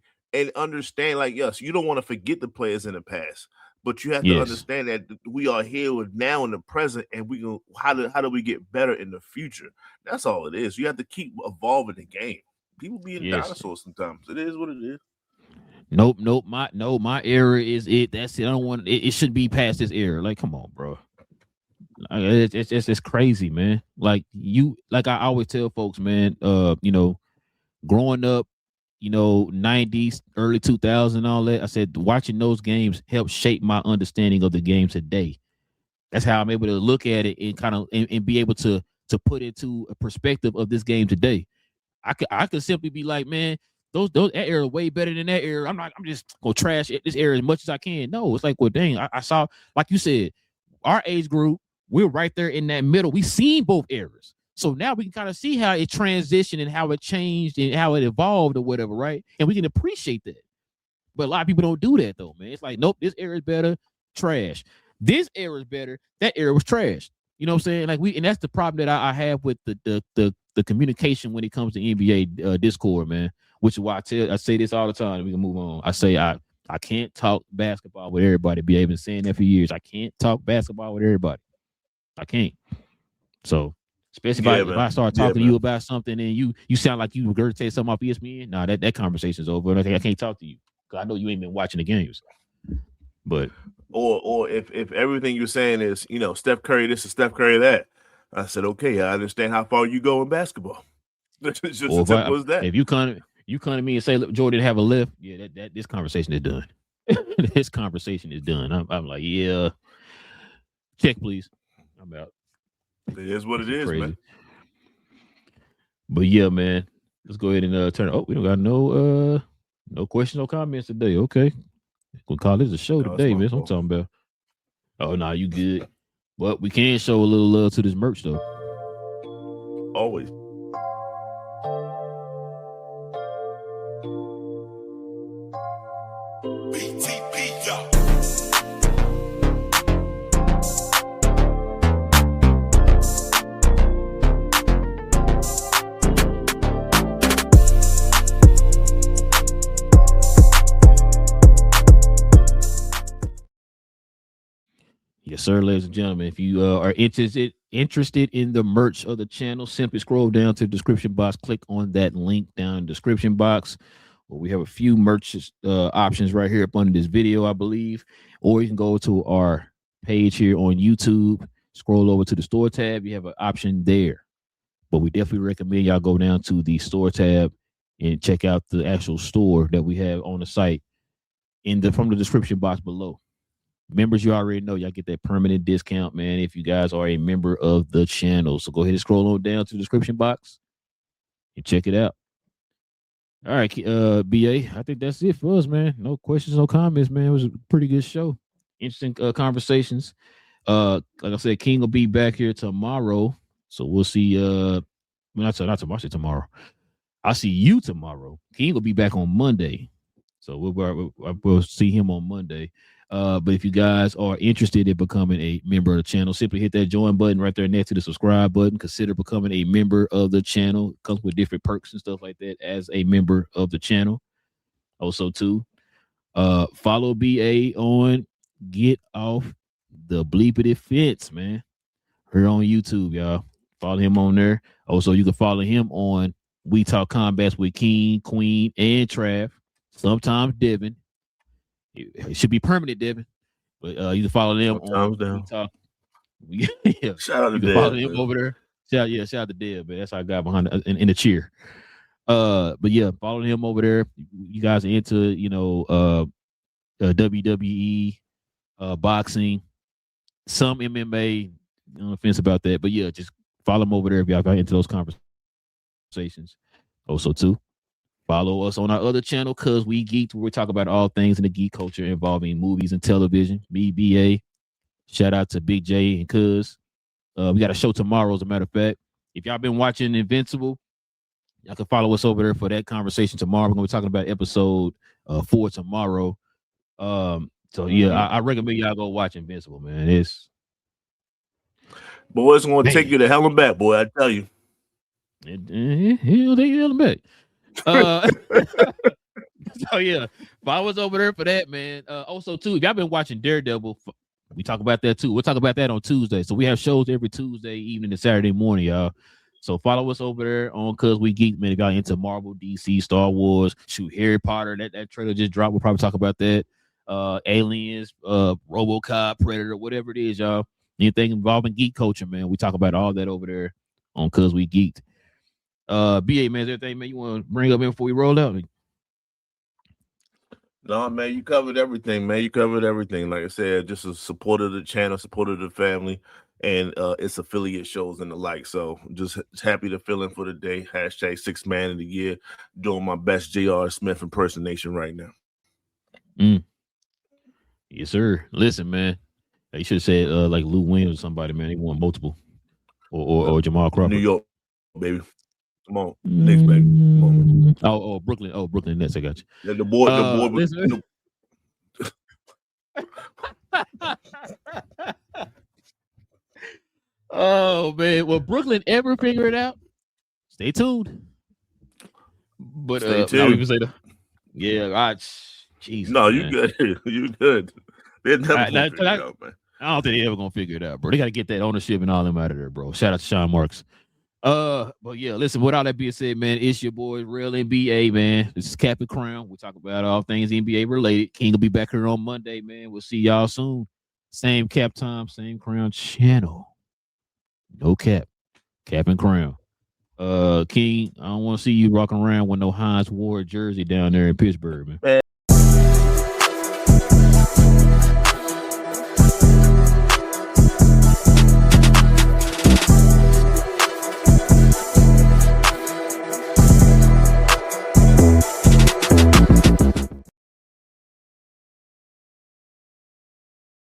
understand, like, yes, you don't want to forget the players in the past, But you have to Yes. understand that we are here with now in the present, and we go how do we get better in the future? That's all it is. You have to keep evolving the game. People being Yes. dinosaurs sometimes. It is what it is. Nope. My error is it. That's it. I don't want it. It should be past this error. Like, come on, bro. It's crazy, man. Like I always tell folks, man. Growing up, 90s, early 2000s, and all that. I said watching those games helped shape my understanding of the game today. That's how I'm able to look at it and kind of and be able to put into a perspective of this game today. I could simply be like, man, that era are way better than that era. I'm just gonna trash this era as much as I can. No, it's like, well, dang, I saw, like you said, our age group, we're right there in that middle. We've seen both eras. So now we can kind of see how it transitioned and how it changed and how it evolved or whatever, right? And we can appreciate that. But a lot of people don't do that though, man. It's like, nope, this era is better, trash. This era is better, that era was trash. You know what I'm saying? Like and that's the problem that I have with the communication when it comes to NBA Discord, man. Which is why I say this all the time. We can move on. I say I can't talk basketball with everybody. I've been saying that for years. I can't talk basketball with everybody. I can't. So especially if I start talking to you about something and you sound like you regurgitate something off ESPN, nah, that conversation's over. And I can't talk to you because I know you ain't been watching the games. But or if everything you're saying is, Steph Curry this and Steph Curry that, I said, okay, I understand how far you go in basketball. It's just as simple as that. If you come to me and say, look, Jordan have a lift, yeah, that this conversation is done. This conversation is done. I'm like, yeah, check please. I'm out. It is what it is, crazy. Man. But yeah, man, let's go ahead and turn. Oh, we don't got no questions, no comments today. Okay, we'll call this a show today, man. That's what I'm talking about. Oh, nah, you good? But we can show a little love to this merch though. Always. Yes, sir, ladies and gentlemen. If you are interested in the merch of the channel, simply scroll down to the description box. Click on that link down in the description box. Well, we have a few merch options right here up under this video, I believe. Or you can go to our page here on YouTube. Scroll over to the store tab. You have an option there. But we definitely recommend y'all go down to the store tab and check out the actual store that we have on the site from the description box below. Members, you already know y'all get that permanent discount, man, if you guys are a member of the channel. So go ahead and scroll on down to the description box and check it out. All right, BA, I think that's it for us, man. No questions, no comments, man. It was a pretty good show. Interesting conversations. Like I said, King will be back here tomorrow. So we'll see. Not tomorrow, I said tomorrow. I'll see you tomorrow. King will be back on Monday. So we'll see him on Monday. But if you guys are interested in becoming a member of the channel, simply hit that join button right there next to the subscribe button. Consider becoming a member of the channel. It comes with different perks and stuff like that as a member of the channel. Also, too, follow BA on Get Off the Bleepity Fence, man. Here on YouTube, y'all. Follow him on there. Also, you can follow him on We Talk Combats with King, Queen, and Trav. Sometimes Devin. It should be permanent, Devin. But you can follow them on down. Yeah. Shout out to Dev. Follow them over there. Shout out to Dev, man. That's our guy behind in the cheer. But yeah, follow him over there. You guys are into, WWE, boxing, some MMA. No offense about that, but yeah, just follow him over there if y'all got into those conversations. Also, too, follow us on our other channel, Cuz We Geeked, where we talk about all things in the geek culture involving movies and television. Me, BA. Shout out to Big J and Cuz. We got a show tomorrow, as a matter of fact. If y'all been watching Invincible, y'all can follow us over there for that conversation tomorrow. We're going to be talking about episode 4 tomorrow. So, yeah, I recommend y'all go watch Invincible, man. Boy, it's going to take you to hell and back, boy, I tell you. He'll take you hell and back. So yeah, I was over there for that, man. Also too, if y'all been watching Daredevil, we talk about that too. We'll talk about that on Tuesday. So we have shows every Tuesday evening and Saturday morning, y'all. So follow us over there on Cuz We Geek, man. If y'all into Marvel, DC, Star Wars, shoot, Harry Potter, that trailer just dropped. We'll probably talk about that. Aliens, RoboCop, Predator, whatever it is, y'all. Anything involving geek culture, man. We talk about all that over there on Cuz We Geeked. BA, man, is there anything, man, you want to bring up in before we roll out? No, man, you covered everything, man. You covered everything. Like I said, just a support of the channel, support of the family, and its affiliate shows and the like. So just happy to fill in for the day. Hashtag 6th man of the year. Doing my best J.R. Smith impersonation right now. Yes, sir. Listen, man. You should have said like Lou Williams or somebody, man. He won multiple. Or Jamal Crawford. New York, baby. Come on. Knicks, baby. Come on. Oh, Brooklyn. Oh, Brooklyn Nets. I got you. Yeah, the boy. Oh man, will Brooklyn ever figure it out? Stay tuned. But Stay tuned. Even say that. Yeah, Jesus. No, man. you good. You good. They're never gonna figure it out, man. I don't think they're ever gonna figure it out, bro. They gotta get that ownership and all them out of there, bro. Shout out to Sean Marks. But yeah, listen, with all that being said, man, it's your boy Real NBA, man. This is Cap and Crown. We talk about all things NBA related. King will be back here on Monday, man. We'll see y'all soon. Same cap time, same Crown channel. No cap. Cap and Crown. King, I don't want to see you rocking around with no Hines Ward jersey down there in Pittsburgh, man.